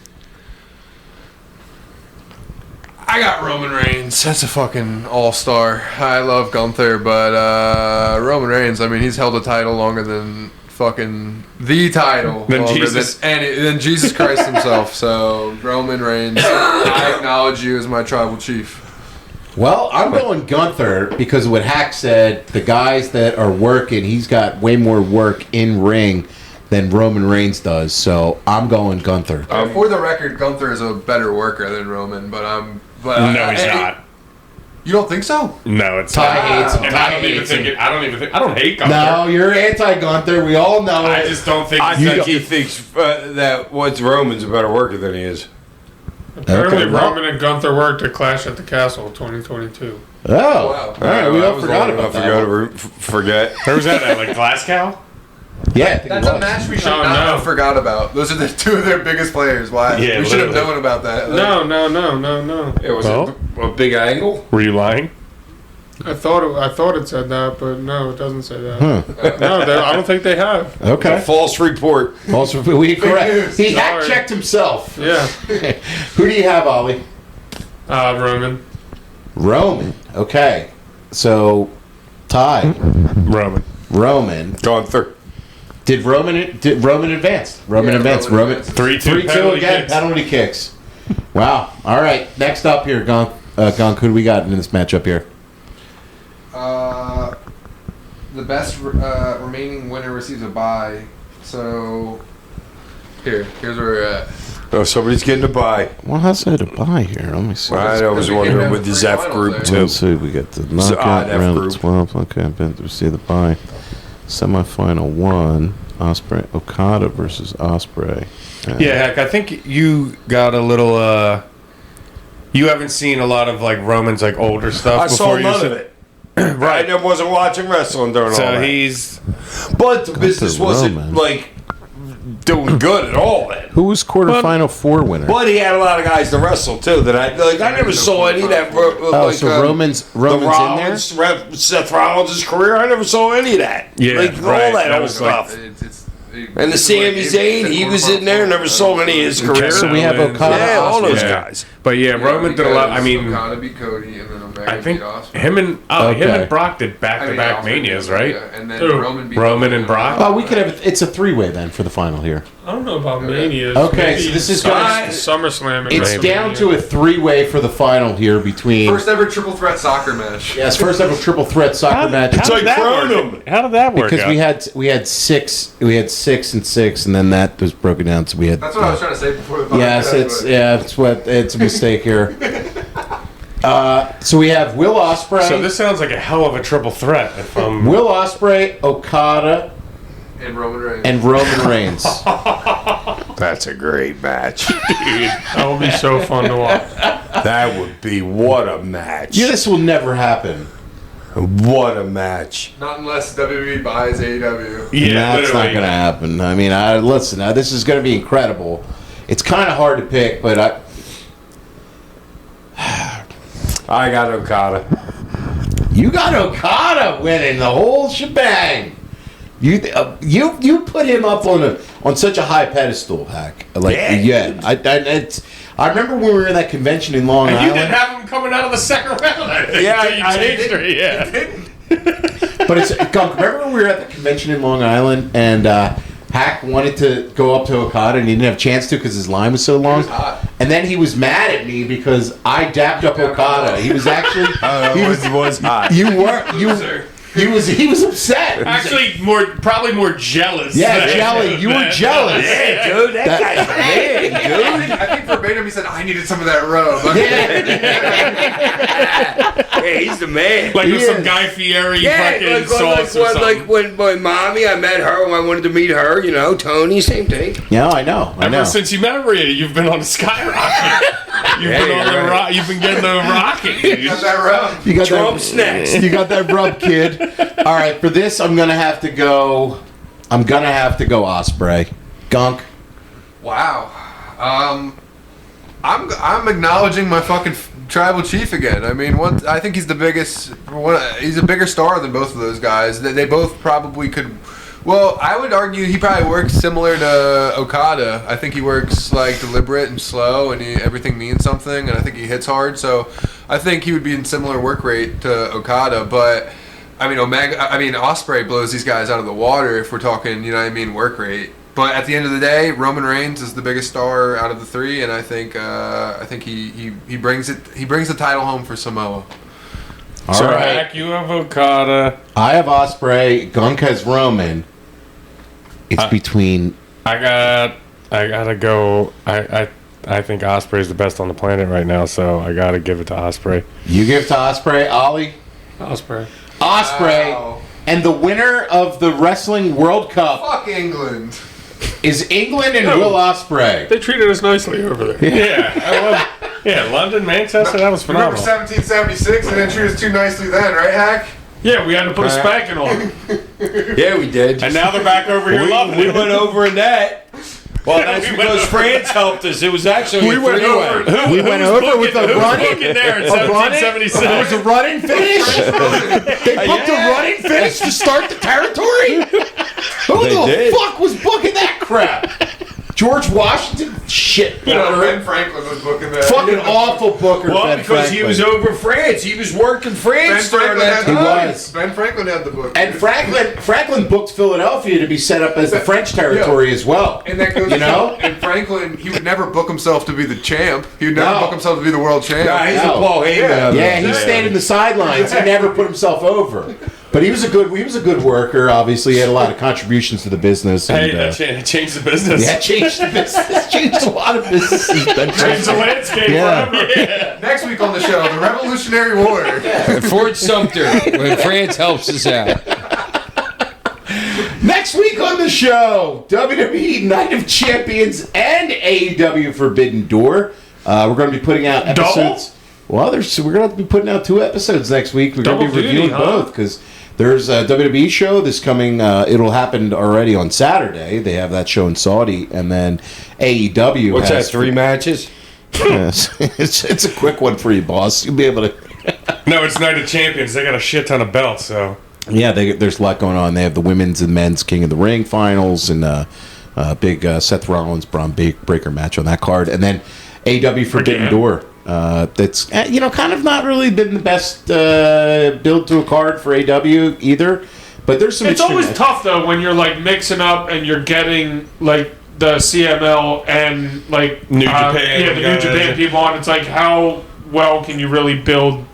I got Roman Reigns. That's a fucking all-star. I love Gunther, but Roman Reigns, I mean, he's held a title longer than fucking the title. Than longer Jesus. than Jesus Christ himself. So, Roman Reigns, I acknowledge you as my tribal chief. well, I'm going Gunther because of what Hack said. The guys that are working, he's got way more work in ring than Roman Reigns does. So I'm going Gunther. For the record, Gunther is a better worker than Roman, but No, he's not. You don't think so? No, it's Ty not. hates him. And Ty I don't even hates think him. it. I don't hate Gunther. No, you're anti-Gunther. We all know I it. just don't think. I he's think like- he thinks that Roman's a better worker than he is. Apparently, Okay, well- Roman and Gunther worked at Clash at the Castle 2022. Oh, Wow. all right. We I all was forgot old about enough that. to forget. Where was that at? Like Glasgow? Yeah, I think it That's a was. match we should Oh, not no. have forgot about. Those are the two of their biggest players. Why? Yeah, we should have literally. known about that. No. It was Well? a big angle. Were you lying? I thought it said that, but no, it doesn't say that. Huh. No, I don't think they have. A Okay. false report. Also, we correct. news. He hack Sorry. checked himself. Yeah, Who do you have, Ollie? Roman. Roman. Okay. So, tie. Roman. Gunther. Did Roman advance? Roman Yeah, advanced. Roman Roman. advanced. 3-2 3-2 penalty again. kicks. Penalty kicks. Wow. All right. Next up here, Gunk. Gunk, who do we got in this matchup here? The best remaining winner receives a bye. So here's where we're at. Oh, somebody's getting a bye. Well, how's that a buy here? Let me see. I was wondering with this F group too. Let's see. We got the odd knockout F round group. of 12. Okay, I bet we see the bye. Semifinal 1. Osprey Okada versus Osprey. Yeah, heck, I think you got a little. You haven't seen a lot of like Roman's like older stuff. I saw before none you of it. Right. I wasn't watching wrestling during all So that. he's But the business wasn't Roman. like doing good at all then. Who was quarterfinal 4 winner? But he had a lot of guys to wrestle too. That I never saw any of that. Oh, so Roman's the in there? Rollins, Seth Rollins' career. I never saw any of that. Yeah, like right. all that That old was like- stuff. And the Sami Zayn, he was in there. Never saw any of his career. So we have Okada. Yeah, all those Yeah. guys. But yeah, Roman did a lot. I mean, Okada beat Cody, and then Omega I think beat Osprey. him and Okay. him and Brock did I mean, back-to-back Osprey beat manias, Omega, right? And then Who? Roman beat Roman and Brock? Oh, we could have. It's a 3-way then for the final here. I don't know about Mania. Okay, so this is gonna- SummerSlam. and It's WrestleMania. down to a 3-way for the final here between. First ever triple threat soccer match. Yes, first ever triple threat soccer match. It's like Cronum. How did that work? Because out? we had 6 and 6, and then that was broken down. So we had. That's what I was trying to say before the podcast. Yes, it's a mistake here. So we have Will Ospreay. So this sounds like a hell of a triple threat. If I'm Will Ospreay, Okada, And Roman Reigns. and Roman Reigns. That's a great match. That will be so fun to watch. That would be what a match. Yeah, this will never happen. What a match. Not unless WWE buys AEW. yeah, That's not literally. going to happen. I mean, listen. Now this is going to be incredible. It's kind of hard to pick, but I got Okada. you got Okada winning the whole shebang. You put him up on such a high pedestal, Hack. Like Yeah. I remember when we were in that convention in Long And you Island. didn't have him coming out of the second round. I think, Yeah, until you I changed did. her. Yeah. But it's remember when we were at the convention in Long Island and Hack wanted to go up to Okada and he didn't have a chance to because his line was so long. was hot. And then he was mad at me because I dapped up Okada. He was actually He was hot. he was upset. Actually, probably more jealous. Yeah, than- jelly. You were jealous. Yeah, dude, that guy's the man, dude. I think verbatim he said, I needed some of that rub. Yeah, he's the man. Like with He some is. Guy Fieri Yeah, fucking sauce or something. when mommy, I met her when I wanted to meet her, Tony, same thing. Yeah, I know. Ever since you met Maria, you've been on the skyrocket. You've been on the rock. You've been getting the rocket. dude. Got that rub. You got Trump's next. You got that rub, kid. All right, for this, I'm gonna have to go Osprey. Gunk. Wow. I'm acknowledging my fucking tribal chief again. I mean, I think he's the biggest. He's a bigger star than both of those guys. They both probably could. Well, I would argue he probably works similar to Okada. I think he works like deliberate and slow, and everything means something. And I think he hits hard. So I think he would be in similar work rate to Okada. But I mean, Ospreay blows these guys out of the water if we're talking, work rate. But at the end of the day, Roman Reigns is the biggest star out of the three, and I think he brings it. He brings the title home for Samoa. All So, right. Hack, you have Okada. I have Osprey. Gunk has Roman. It's between. I gotta go. I think Osprey's the best on the planet right now, so I gotta give it to Osprey. You give to Osprey, Ollie. Osprey. Osprey, Wow. and the winner of the Wrestling World Cup. Fuck England. is England and Will Ospreay. They treated us nicely over there. Yeah, London, Manchester, that was Remember phenomenal. 1776 and then treated us too nicely then, right, Hack? Yeah, we had to put a spanking on them. Yeah, we did. And now they're back over here loving We it. went over in that. Well, that's we went because over. France helped us. It was actually We a went three-way. over. We went over with a running. Booking there in A running? 1776. It was a running finish. They booked a running finish to start the territory. Who They the did. fuck was booking that crap? George Washington? Shit. Ben Franklin was booking that. Fucking awful booker. Well, Ben because he Franklin. was over France. He was working Ben France during Franklin that had the time. was. Ben Franklin had the book. And Franklin booked Philadelphia to be set up as the French territory as well. And that goes You know? And Franklin, he would never book himself to be the champ. He would never No. book himself to be the world champ. Yeah, he's No. a Paul Heyman. Yeah, he stayed in the sidelines. He never put himself over. But he was a good worker. Obviously, he had a lot of contributions to the business. Hey, And, that changed the business. yeah, changed the business. Changed a lot of businesses. Changed the landscape Yeah. forever. Next week on the show, the Revolutionary War. Fort Sumter, when France helps us out. Next week on the show, WWE Night of Champions and AEW Forbidden Door. We're going to be putting out episodes. Well, we're going to be putting out 2 episodes next week. We're going to be Double duty, reviewing huh? both because there's a WWE show this coming. It'll happen already on Saturday. They have that show in Saudi, and then AEW. What's that, has 3 matches? Yes. it's a quick one for you, boss. You'll be able to. No, it's Night of Champions. They got a shit ton of belts, so. Yeah, there's a lot going on. They have the women's and men's King of the Ring finals and big Seth Rollins Braun Breaker match on that card, and then AEW Forbidden Again. Door. That's kind of not really been the best build to a card for AEW either. But there's some. It's always tough though when you're like mixing up and you're getting like the CML and like New Japan yeah, the New guys. Japan people on. It's like how well can you really build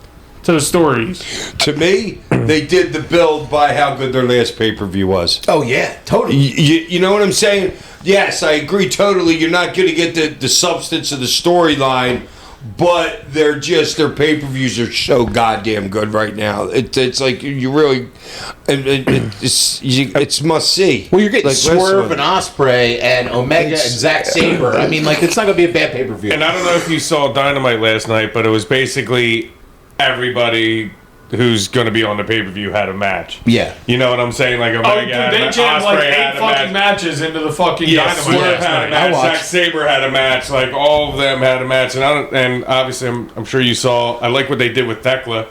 to the stories? To me, they did the build by how good their last pay-per-view was. Oh yeah, totally. You know what I'm saying? Yes, I agree totally. You're not going to get the substance of the storyline, but their pay-per-views are so goddamn good right now. It's like you really, it's must see. Well, you're getting Like Swerve wrestling. and Ospreay and Omega and Zack Sabre. I mean, like it's not gonna be a bad pay per view. And I don't know if you saw Dynamite last night, but it was basically everybody who's going to be on the pay-per-view had a match. Yeah. You know what I'm saying? Like Omega Oh, dude, had a they match, jammed like Ospreay 8 had a fucking match. matches into the fucking Yeah, Dynamite Swerve last had a night. match. watched. Zack Sabre had a match. Like all of them had a match, and obviously, I'm sure you saw. I like what they did with Thekla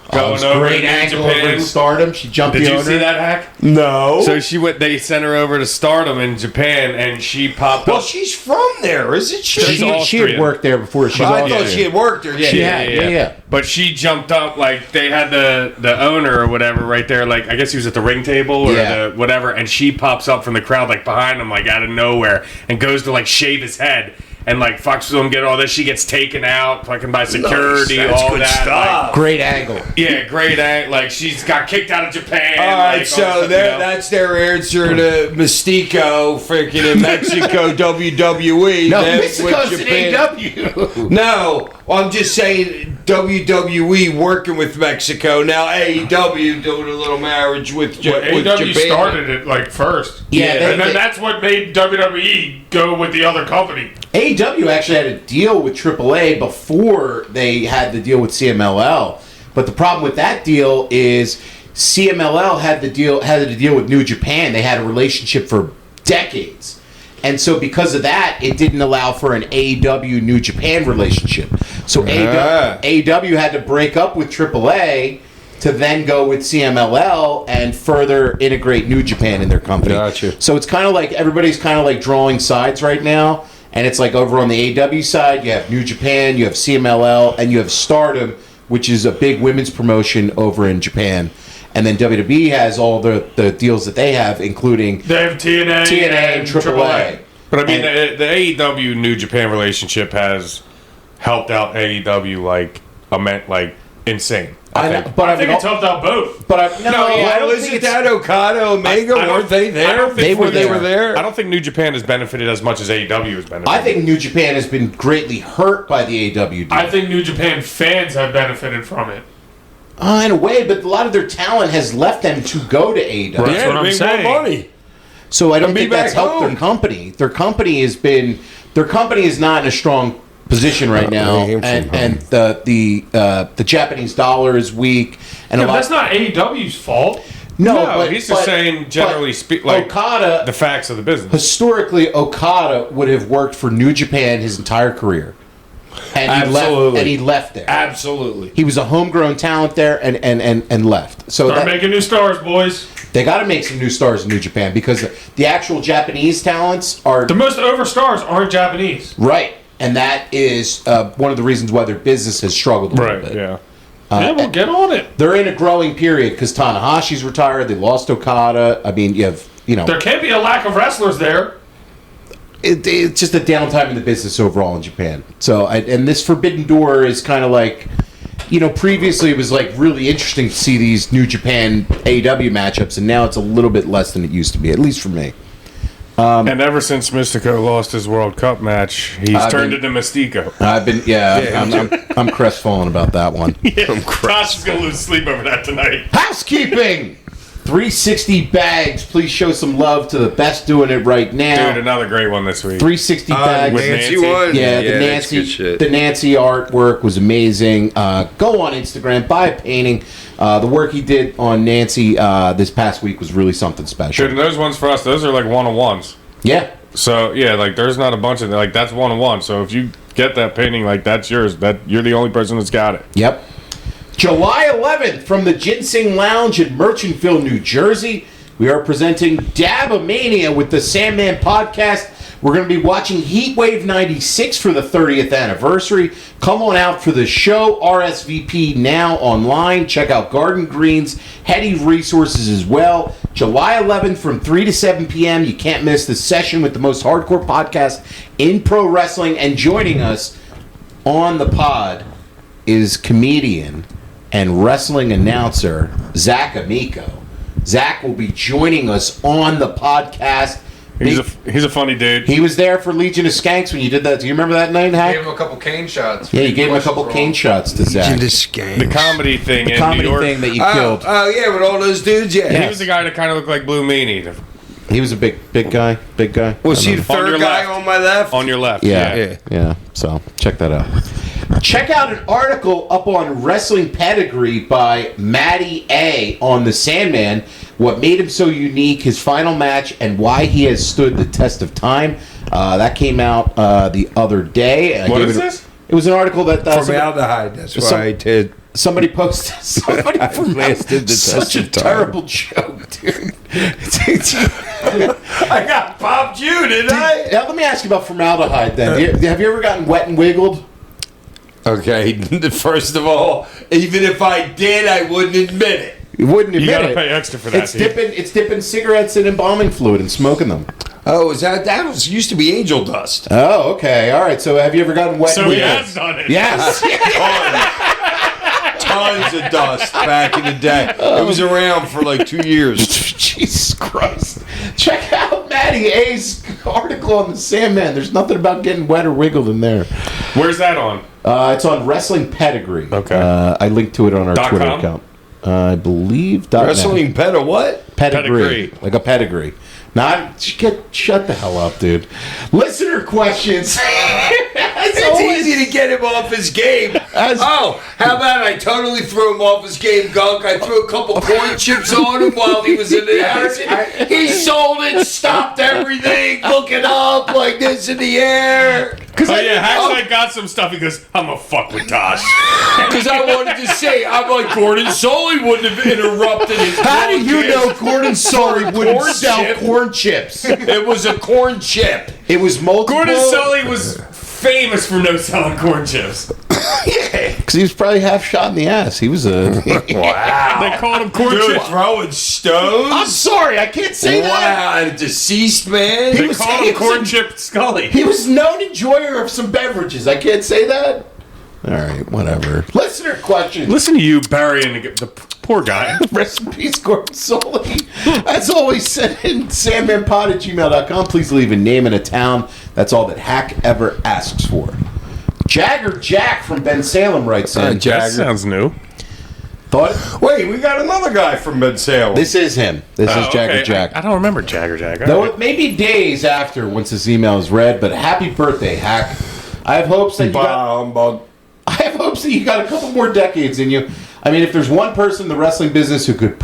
going over great to angle over Japan. in Stardom. She jumped Did the you owner. see that hack? No. So she went. They sent her over to Stardom in Japan, and she popped well, up. she's from there, isn't she? She's She had Austrian. worked there before. She I was thought she had worked there. Yeah, She had. Yeah. But she jumped up like they had the owner or whatever right there. Like I guess he was at the ring table or Yeah. the whatever, and she pops up from the crowd like behind him, like out of nowhere, and goes to like shave his head. And like fucks with him, get all this. She gets taken out, fucking by security, That's all good that. stuff. Great angle. Like, yeah, great act. Like she's got kicked out of Japan. All right, like, so all that stuff, you know? that's their answer to Mystico, freaking in Mexico, WWE. No, Then Mexico's with an Japan- AEW. No, I'm just saying WWE working with Mexico. Now AEW doing a little marriage with, Well, with AEW Japan. started it like first. Yeah, And then that's what made WWE go with the other company. AEW actually had a deal with AAA before they had the deal with CMLL. But the problem with that deal is CMLL had to deal with New Japan. They had a relationship for decades. And so because of that, it didn't allow for an AEW New Japan relationship. So AEW had to break up with AAA to then go with CMLL and further integrate New Japan in their company. Gotcha. So it's kind of like everybody's kind of like drawing sides right now. And it's like over on the AEW side, you have New Japan, you have CMLL, and you have Stardom, which is a big women's promotion over in Japan. And then WWE has all the deals that they have, including They have TNA and AAA. But I mean, And- the AEW New Japan relationship has helped out AEW like insane. I know, think. but I think it's helped out both. But I don't think Isn't it's that Okada, Omega? I don't- Weren't they I there? don't think They they were there. I don't think New Japan has benefited as much as AEW has benefited. I think New Japan has been greatly hurt by the AEW deal. I think New Japan fans have benefited from it. In a way, but a lot of their talent has left them to go to AEW. That's what I'm make saying. more money. So I don't And be think that's back helped their home. company. Their company is not in a strong position right now, I am from and the Japanese dollar is weak, and Yeah, a but lot. that's not AEW's fault. No, No, he's just saying generally like Okada, the facts of the business. historically, Okada would have worked for New Japan his entire career, and he left there. Absolutely. He was a homegrown talent there, and left. So Start making new stars, boys. they got to make some new stars in New Japan because the actual Japanese talents are The most over stars aren't Japanese. right, and that is one of the reasons why their business has struggled a little bit. Yeah. Yeah, we'll get on it. They're in a growing period because Tanahashi's retired. They lost Okada. I mean, There can't be a lack of wrestlers there. it's just a downtime in the business overall in Japan. So, and this Forbidden Door is kind of like, previously it was like really interesting to see these New Japan AEW matchups, and now it's a little bit less than it used to be, at least for me. And ever since Mystico lost his World Cup match, he's turned into Mystico. I've been, I'm crestfallen about that one. Josh is going to lose sleep over that tonight. Housekeeping! 360 bags. Please show some love to the best doing it right now. Dude, another great one this week. 360 bags. with Nancy Nancy. won. Yeah, that's good shit. the Nancy artwork was amazing. Go on Instagram, buy a painting. The work he did on Nancy this past week was really something special. Dude, and those ones for us, those are like one-on-ones. Yeah. So, yeah, like, there's not a bunch of, like, that's one-on-one. So if you get that painting, like, that's yours. You're the only person that's got it. Yep. July 11th from the Ginseng Lounge in Merchantville, New Jersey, we are presenting Dabomania with the Sandman podcast. We're going to be watching Heatwave 96 for the 30th anniversary. Come on out for the show. RSVP now online. Check out Garden Green's heady resources as well. July 11th from 3 to 7 p.m. You can't miss the session with the most hardcore podcast in pro wrestling. And joining us on the pod is comedian and wrestling announcer Zach Amico. Zach will be joining us on the podcast. He's a funny dude. He was there for Legion of Skanks when you did that. Do you remember that night, Hack? Gave him a couple cane shots. Yeah, you gave him a couple cane shots to Zach. The comedy thing in Comedy New York. thing that you killed. Oh, yeah, with all those dudes, yeah. He was the guy that kind of looked like Blue Meanie. He was a big guy. Big guy. Was he the On third your guy left. on my left? On your left. Yeah. So check that out. Check out an article up on Wrestling Pedigree by Matty A on the Sandman. What made him so unique, his final match, and why he has stood the test of time. That came out the other day. What is this? It was an article that Formaldehyde, that's why I did. somebody posted. Somebody Lasted the test such a of time. terrible joke, dude. I got popped you, didn't I? Now, let me ask you about formaldehyde then. Have you ever gotten wet and wiggled? Okay, first of all, even if I did, I wouldn't admit it. You wouldn't admit You gotta it. pay extra for that, It's dude. dipping cigarettes in embalming fluid and smoking them. Oh, is that was used to be angel dust? Oh, okay. All right. So have you ever gotten wet So and he wiggled? has done it. Yes. Tons of dust back in the day. It was around for like 2 years. Jesus Christ. Check out Matty A's article on the Sandman. There's nothing about getting wet or wiggled in there. Where's that on? It's on Wrestling Pedigree. Okay. I linked to it on our Twitter .com? account. I believe .net. Wrestling pet or what? Pedigree. Pedigree. Like a pedigree. Not shut the hell up, dude. Listener questions. It's easy to get him off his game. How about I totally threw him off his game, Gunk? I threw a couple corn chips on him while he was in the accident. He sold it, stopped everything, looking up like this in the air. Oh, yeah, Haks got some stuff. He goes, I'm gonna fuck with Tosh. Because I wanted to say, I'm like, Gordon Soley wouldn't have interrupted his How do you know broadcast. Gordon Sully wouldn't Corn sell chip. corn chips? It was a corn chip. It was multiple. Gordon Sully was famous for no selling corn chips. Because he was probably half shot in the ass. He was a. Wow. They called him corn Dude, chip. throwing stones? I'm sorry, I can't say that. Wow, a deceased man? They was- called he him was corn a- chip Scully. He was known enjoyer of some beverages. I can't say that. All right, whatever. Listener question. Listen to you burying the poor guy. Rest in peace, Gordon Soley. As always, send in sandmanpod@gmail.com. Please leave a name and a town. That's all that Hack ever asks for. Jagger Jack from Ben Salem writes in. That sounds new. Thought Wait, we got another guy from Mid Salem. this is him. This is Jagger Jack. I don't remember Jagger Jack. Though it may be days after once this email is read, but happy birthday, Hack. I have hopes that you got. I have hopes that you got a couple more decades in you. I mean, if there's one person in the wrestling business who could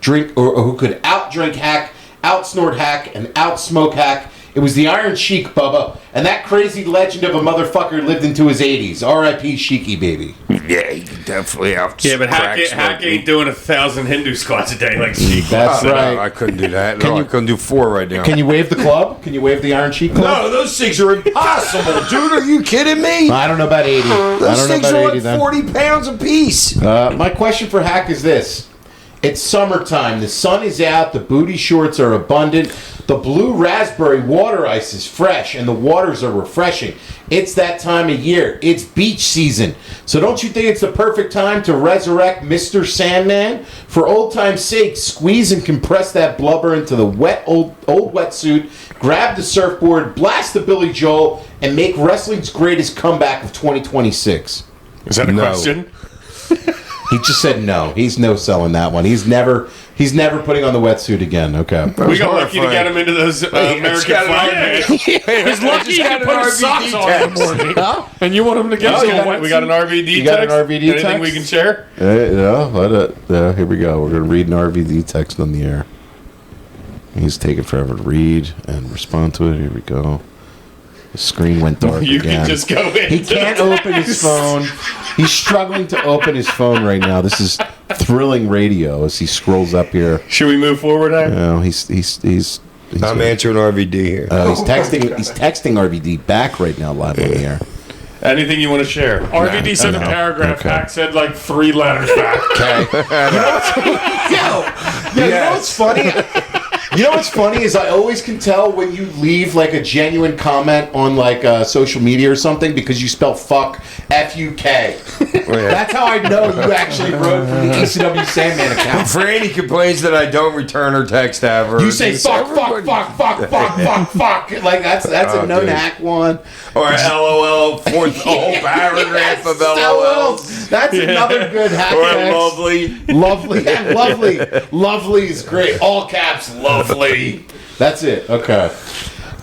drink or who could outdrink Hack, outsnort Hack, and outsmoke Hack, it was the Iron Sheik, Bubba. And that crazy legend of a motherfucker lived into his 80s. R.I.P. Sheiky, baby. Yeah, he can definitely out. Yeah, but Hack ain't doing 1,000 Hindu squats a day like Sheik. That's right. No, I couldn't do that. I couldn't do 4 right now. Can you wave the club? Can you wave the Iron Sheik club? No, those things are impossible, dude. Are you kidding me? I don't know about 80. Those things are like 40 pounds apiece. My question for Hack is this. It's summertime. The sun is out. The booty shorts are abundant. The blue raspberry water ice is fresh, and the waters are refreshing. It's that time of year. It's beach season. So don't you think it's the perfect time to resurrect Mr. Sandman? For old time's sake, squeeze and compress that blubber into the wet old wetsuit, grab the surfboard, blast the Billy Joel, and make wrestling's greatest comeback of 2026. Is that a question? He just said no. He's no selling that one. He's never putting on the wetsuit again. Okay. We got lucky to get him into those American flag match. He's lucky he can put his socks on in the morning. Huh? And you want him to get We got an RVD You got an text? RVD Anything text? we can share? Here we go. We're going to read an RVD text on the air. He's taking forever to read and respond to it. Here we go. The screen went dark You again. can just go in. He can't open his phone. He's struggling to open his phone right now. This is thrilling radio as he scrolls up here. Should we move forward, Hank? No, he's I'm answering RVD here. he's texting RVD back right now live on the air. Anything you want to share? RVD sent a paragraph. Okay. Hack said like 3 letters back. You know what's funny? You know what's funny is I always can tell when you leave like a genuine comment on like social media or something because you spell fuck F-U-K. That's how I know you actually wrote from the ECW Sandman account. Franny complains that I don't return her text ever. You say fuck. Like that's a known dude. hack one. Or LOL for the whole paragraph of LOL. That's another good hack. Or text. lovely. Yeah, lovely is great. All caps, lovely. That's it. Okay.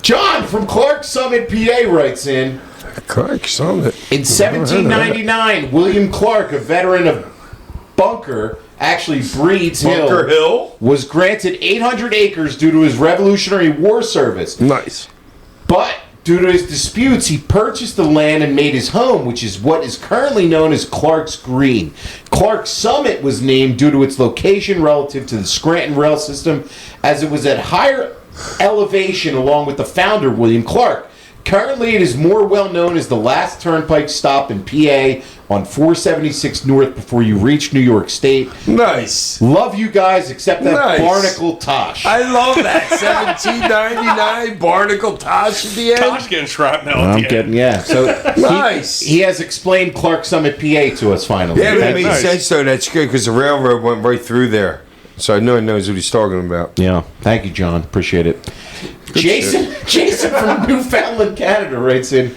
John from Clark Summit, PA writes in. Clark Summit. In 1799, William Clark, a veteran of Bunker, actually Breeds Bunker Hill? was granted 800 acres due to his Revolutionary War service. Nice. But due to his disputes, he purchased the land and made his home, which is what is currently known as Clark's Green. Clark Summit was named due to its location relative to the Scranton rail system, as it was at higher elevation along with the founder, William Clark. Currently, it is more well known as the last turnpike stop in PA on 476 North before you reach New York State. Nice. Love you guys, except that Nice. Barnacle Tosh. I love that. 1799 Barnacle Tosh at the end. Tosh getting shrapnel. I'm getting, yeah. So Nice. he has explained Clark Summit, PA to us finally. Yeah, that Thank- makes sense, though. That's good because the railroad went right through there. So I know he knows what he's talking about. Yeah. Thank you, John. Appreciate it. Jason from Newfoundland, Canada writes in,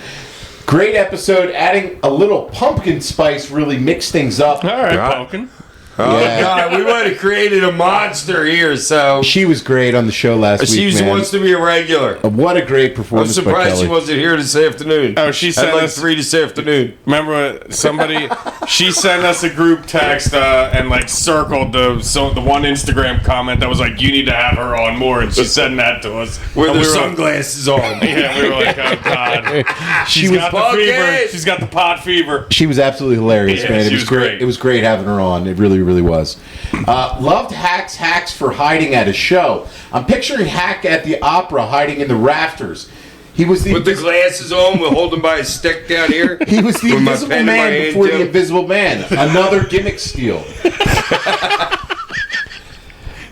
great episode. Adding a little pumpkin spice really mixed things up. All right, God. Pumpkin. Oh, Yeah. God. We might have created a monster here, so. She was great on the show last She week, man. wants to be a regular. What a great I'm performance by surprised she Kelly. wasn't here this afternoon. Oh, she At sent like us 3 this afternoon. Remember somebody? She sent us a group text and like circled the one Instagram comment that was like, "You need to have her on more," and she sent that to us With And her we were like- sunglasses on. Yeah, we were like, "Oh God, she's was got the bugging. fever. She's got the pot fever." She was absolutely hilarious, Yeah, man. It she was was great. great. It was great having her on. It really, really was. Loved Haks for hiding at a show. I'm picturing Hack at the opera hiding in the rafters. He was the With the glasses on, we'll hold him by his stick down here. He was the With my Invisible pen in my Man hand, before too. the Invisible Man. Another gimmick steal.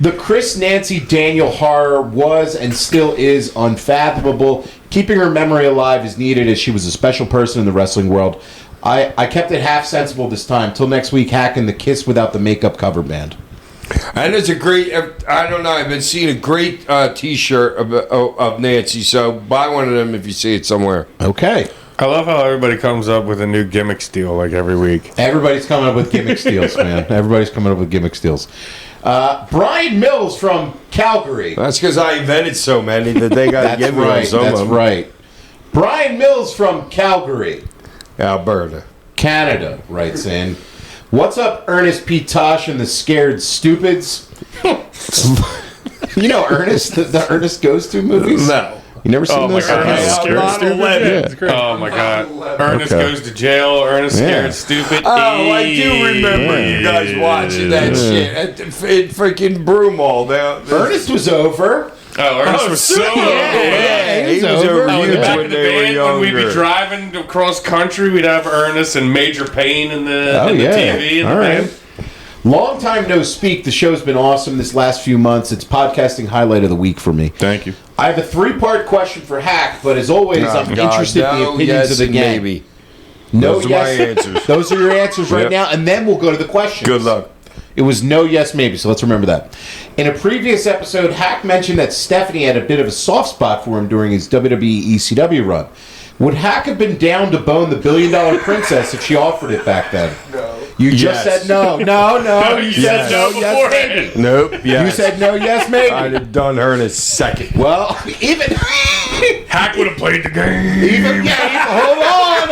The Chris Nancy Daniel horror was and still is unfathomable. Keeping her memory alive is needed as she was a special person in the wrestling world. I kept it half sensible this time. Till next week, Hack and the Kiss Without the Makeup cover band. And it's a great, I don't know, I've been seeing a great t-shirt of Nancy, so buy one of them if you see it somewhere. Okay. I love how everybody comes up with a new gimmick steal like every week. Everybody's coming up with gimmick steals, man. Everybody's coming up with gimmick steals. Brian Mills from Calgary. That's because I invented so many that they got to give me right. some That's of them. right. Brian Mills from Calgary, Alberta. Canada, writes in. What's up, Ernest P. Tosh and the Scared Stupids? You know Ernest, the Ernest Goes To movies? No. You never seen those? Ernest Okay. Scared Stupid. Oh my god. Ernest Okay. Goes to Jail. Ernest Yeah. Scared Stupid. Oh, I do remember you guys watching that shit at the freaking Broomall. Ernest was over. Oh, Ernest was so Yeah, he was over Oh, huge yeah. Back when in the they were band, when we'd be younger. driving across country, we'd have Ernest and Major Payne in the, in the TV. All right. Long time no speak. The show's been awesome this last few months. It's podcasting highlight of the week for me. Thank you. I have a 3-part question for Hack, but as always, I'm interested in the opinions of the gang. Maybe. No, Those are yes. my answers. Those are your answers right Yep. now, and then we'll go to the questions. Good luck. It was no, yes, maybe, so let's remember that. In a previous episode, Hack mentioned that Stephanie had a bit of a soft spot for him during his WWE ECW run. Would Hack have been down to bone the $1 billion princess if she offered it back then? No. You just Yes. said no. No, you said no, yes, maybe. Nope. Yeah. You said no, yes, maybe. I'd have done her in a second. Well, even... Hack would have played the game. hold on.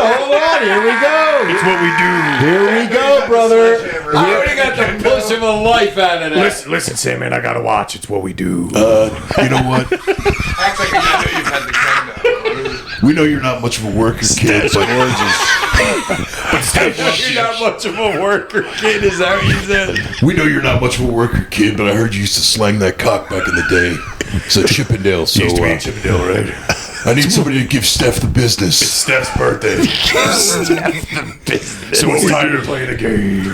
Here we go. It's what we do. Here we go, brother. I already got the push of a life out of that. Listen, Sandman, I gotta watch. It's what we do. You know what? Acts like I know you've had the kendo. We know you're not much of a worker, kid, but You're not much of a worker, kid. Is that what you said? we know you're not much of a worker, kid. But I heard you used to slang that cock back in the day. So Chippendale. So Chippendale, right? I need somebody to give Steph the business. Steph's birthday. So it's time to play the game.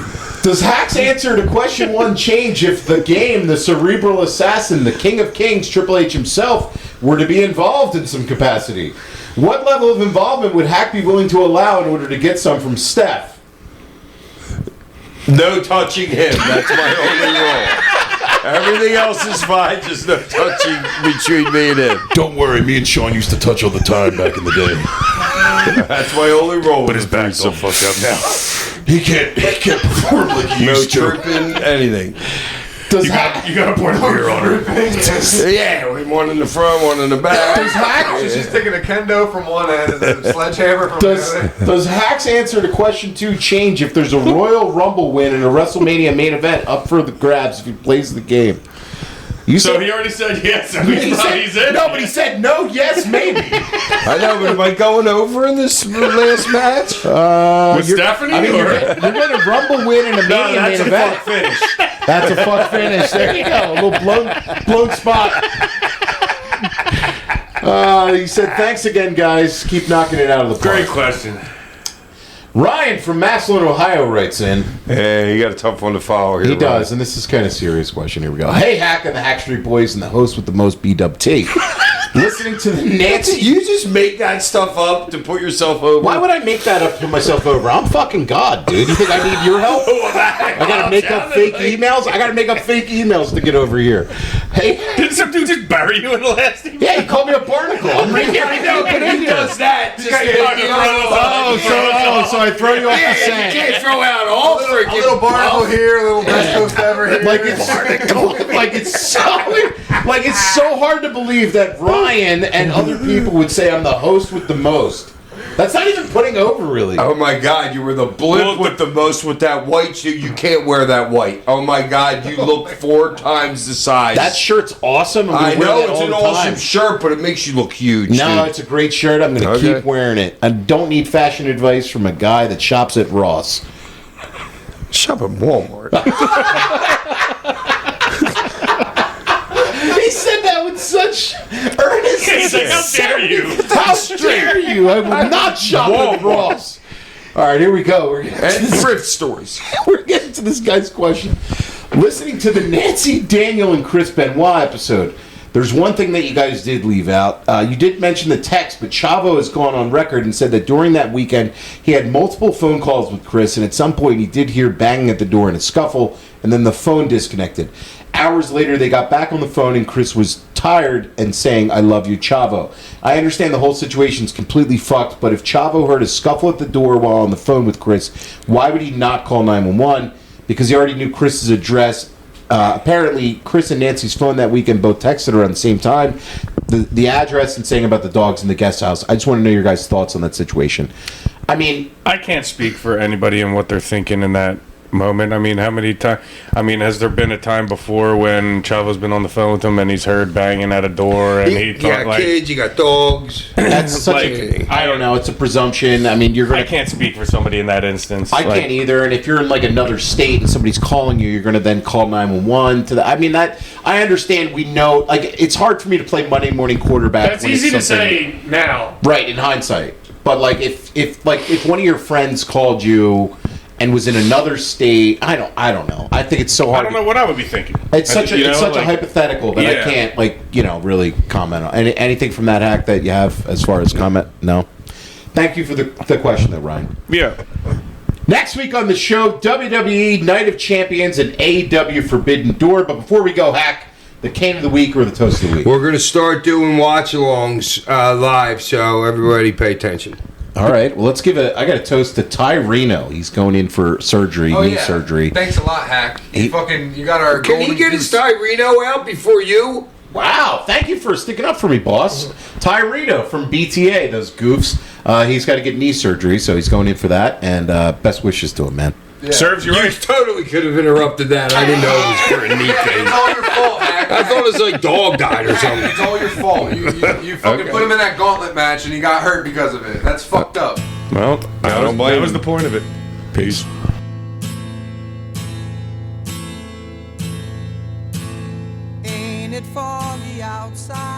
Does Hack's answer to question 1 change if the game, the cerebral assassin, the King of Kings, Triple H himself, were to be involved in some capacity? What level of involvement would Hack be willing to allow in order to get some from Steph? No touching him. That's my only rule. Everything else is fine. Just no touching between me and him. Don't worry, me and Sean used to touch all the time back in the day. That's my only rule. But his back's so fucked up now. He can't perform like he No used to. tripping, anything. Does You Hack... gotta pour beer on her. Yeah, one in the front, one in the back. Does Hack... She's taking a kendo from one end and a sledgehammer from the other. Does Hack's answer to question 2 change if there's a Royal Rumble win in a WrestleMania main event up for the grabs if he plays the game? You So said, he already said yes. So he he's said in. no, but he said no, yes, maybe. I know, but am I going over in this last match? With Stephanie? I mean, or? you're getting a Rumble win in a Mania main event. finish. That's a fuck finish. There you go. A little blown spot. He said, thanks again, guys. Keep knocking it out of the park. Great question. Ryan from Massillon, Ohio writes in. Yeah, you got a tough one to follow here. He does, and this is kind of a serious question. Here we go. Hey, Hack and the Hack Street Boys and the host with the most B-dub-T. Listening to the Nancy... You just make that stuff up to put yourself over. Why would I make that up to myself over? I'm fucking God, dude. You think I need your help? I gotta make up fake emails? I gotta make up fake emails to get over here. Hey... Did some dude just bury you in the last email? Yeah, he called me a barnacle. I'm right here. I know, but he does that. Just So I throw you off the scent. You can't throw out all A freaking little barnacle here, a little West Coast ever here. Like it's so hard to believe that Ryan and other people would say I'm the host with the most. That's not even putting over, really. Oh my God, you were the blimp with the most with that white shoe. You can't wear that white. Oh my God, you look 4 times the size. That shirt's awesome. I'm gonna I wear know that it's all an the awesome time. shirt, but it makes you look huge. No, dude. it's a great shirt. I'm going to Okay. keep wearing it. I don't need fashion advice from a guy that shops at Ross. Shop at Walmart. He said that with such earnestness. He's like, how dare you? How dare you? I will not shop at Ross. All right, here we go. We're getting to And this- thrift stores. We're getting to this guy's question. Listening to the Nancy, Daniel, and Chris Benoit episode, There's one thing that you guys did leave out. You did mention the text, but Chavo has gone on record and said that during that weekend, he had multiple phone calls with Chris, and at some point he did hear banging at the door in a scuffle, and then the phone disconnected. Hours later, they got back on the phone, and Chris was tired and saying, "I love you, Chavo." I understand the whole situation's completely fucked, but if Chavo heard a scuffle at the door while on the phone with Chris, why would he not call 911? Because he already knew Chris's address. Apparently, Chris and Nancy's phone that weekend both texted her at the same time, the address and saying about the dogs in the guest house. I just want to know your guys' thoughts on that situation. I mean, I can't speak for anybody and what they're thinking in that moment. I mean, how many times? I mean, has there been a time before when Chavo's been on the phone with him and he's heard banging at a door and he You got like, kids, you got dogs. that's such Like, a, I don't know, it's a presumption. I mean, you're I going to... can't speak for somebody in that instance. I can't either, and if you're in like another state and somebody's calling you, you're going to then call 911 to the... I mean, that... I understand, we know... Like, it's hard for me to play Monday morning quarterback. That's when it's easy to something- say now. Right, in hindsight. But like if one of your friends called you and was in another state, I don't know. I think it's so I hard. don't know what I would be thinking. It's such a You know, it's such a like- hypothetical that I Yeah. can't really comment on. Anything from that hack that you have as far as comment? No. Thank you for the question, though, Ryan. Yeah. Next week on the show, WWE Night of Champions and AEW Forbidden Door. But before we go, Hack, the Cane of the Week or the Toast of the Week? We're going to start doing watch-alongs live, so everybody pay attention. All right. Well, let's give I got a toast to Ty Reno. He's going in for surgery, knee surgery. Thanks a lot, Hack. He- You got our. Can he golden get his goose. Tyreno out before you? Wow, thank you for sticking up for me, boss. Ty Reno from BTA, those goofs. He's got to get knee surgery, so he's going in for that, and best wishes to him, man. Yeah. Serves you You right. totally could have interrupted that. I didn't know it was for a knee thing. It's all your fault, Hack. I thought it was like dog died or something. It's all your fault. You fucking put him in that gauntlet match and he got hurt because of it. That's fucked up. Well, don't blame that was him. the point of it. Peace. Ain't it foggy outside?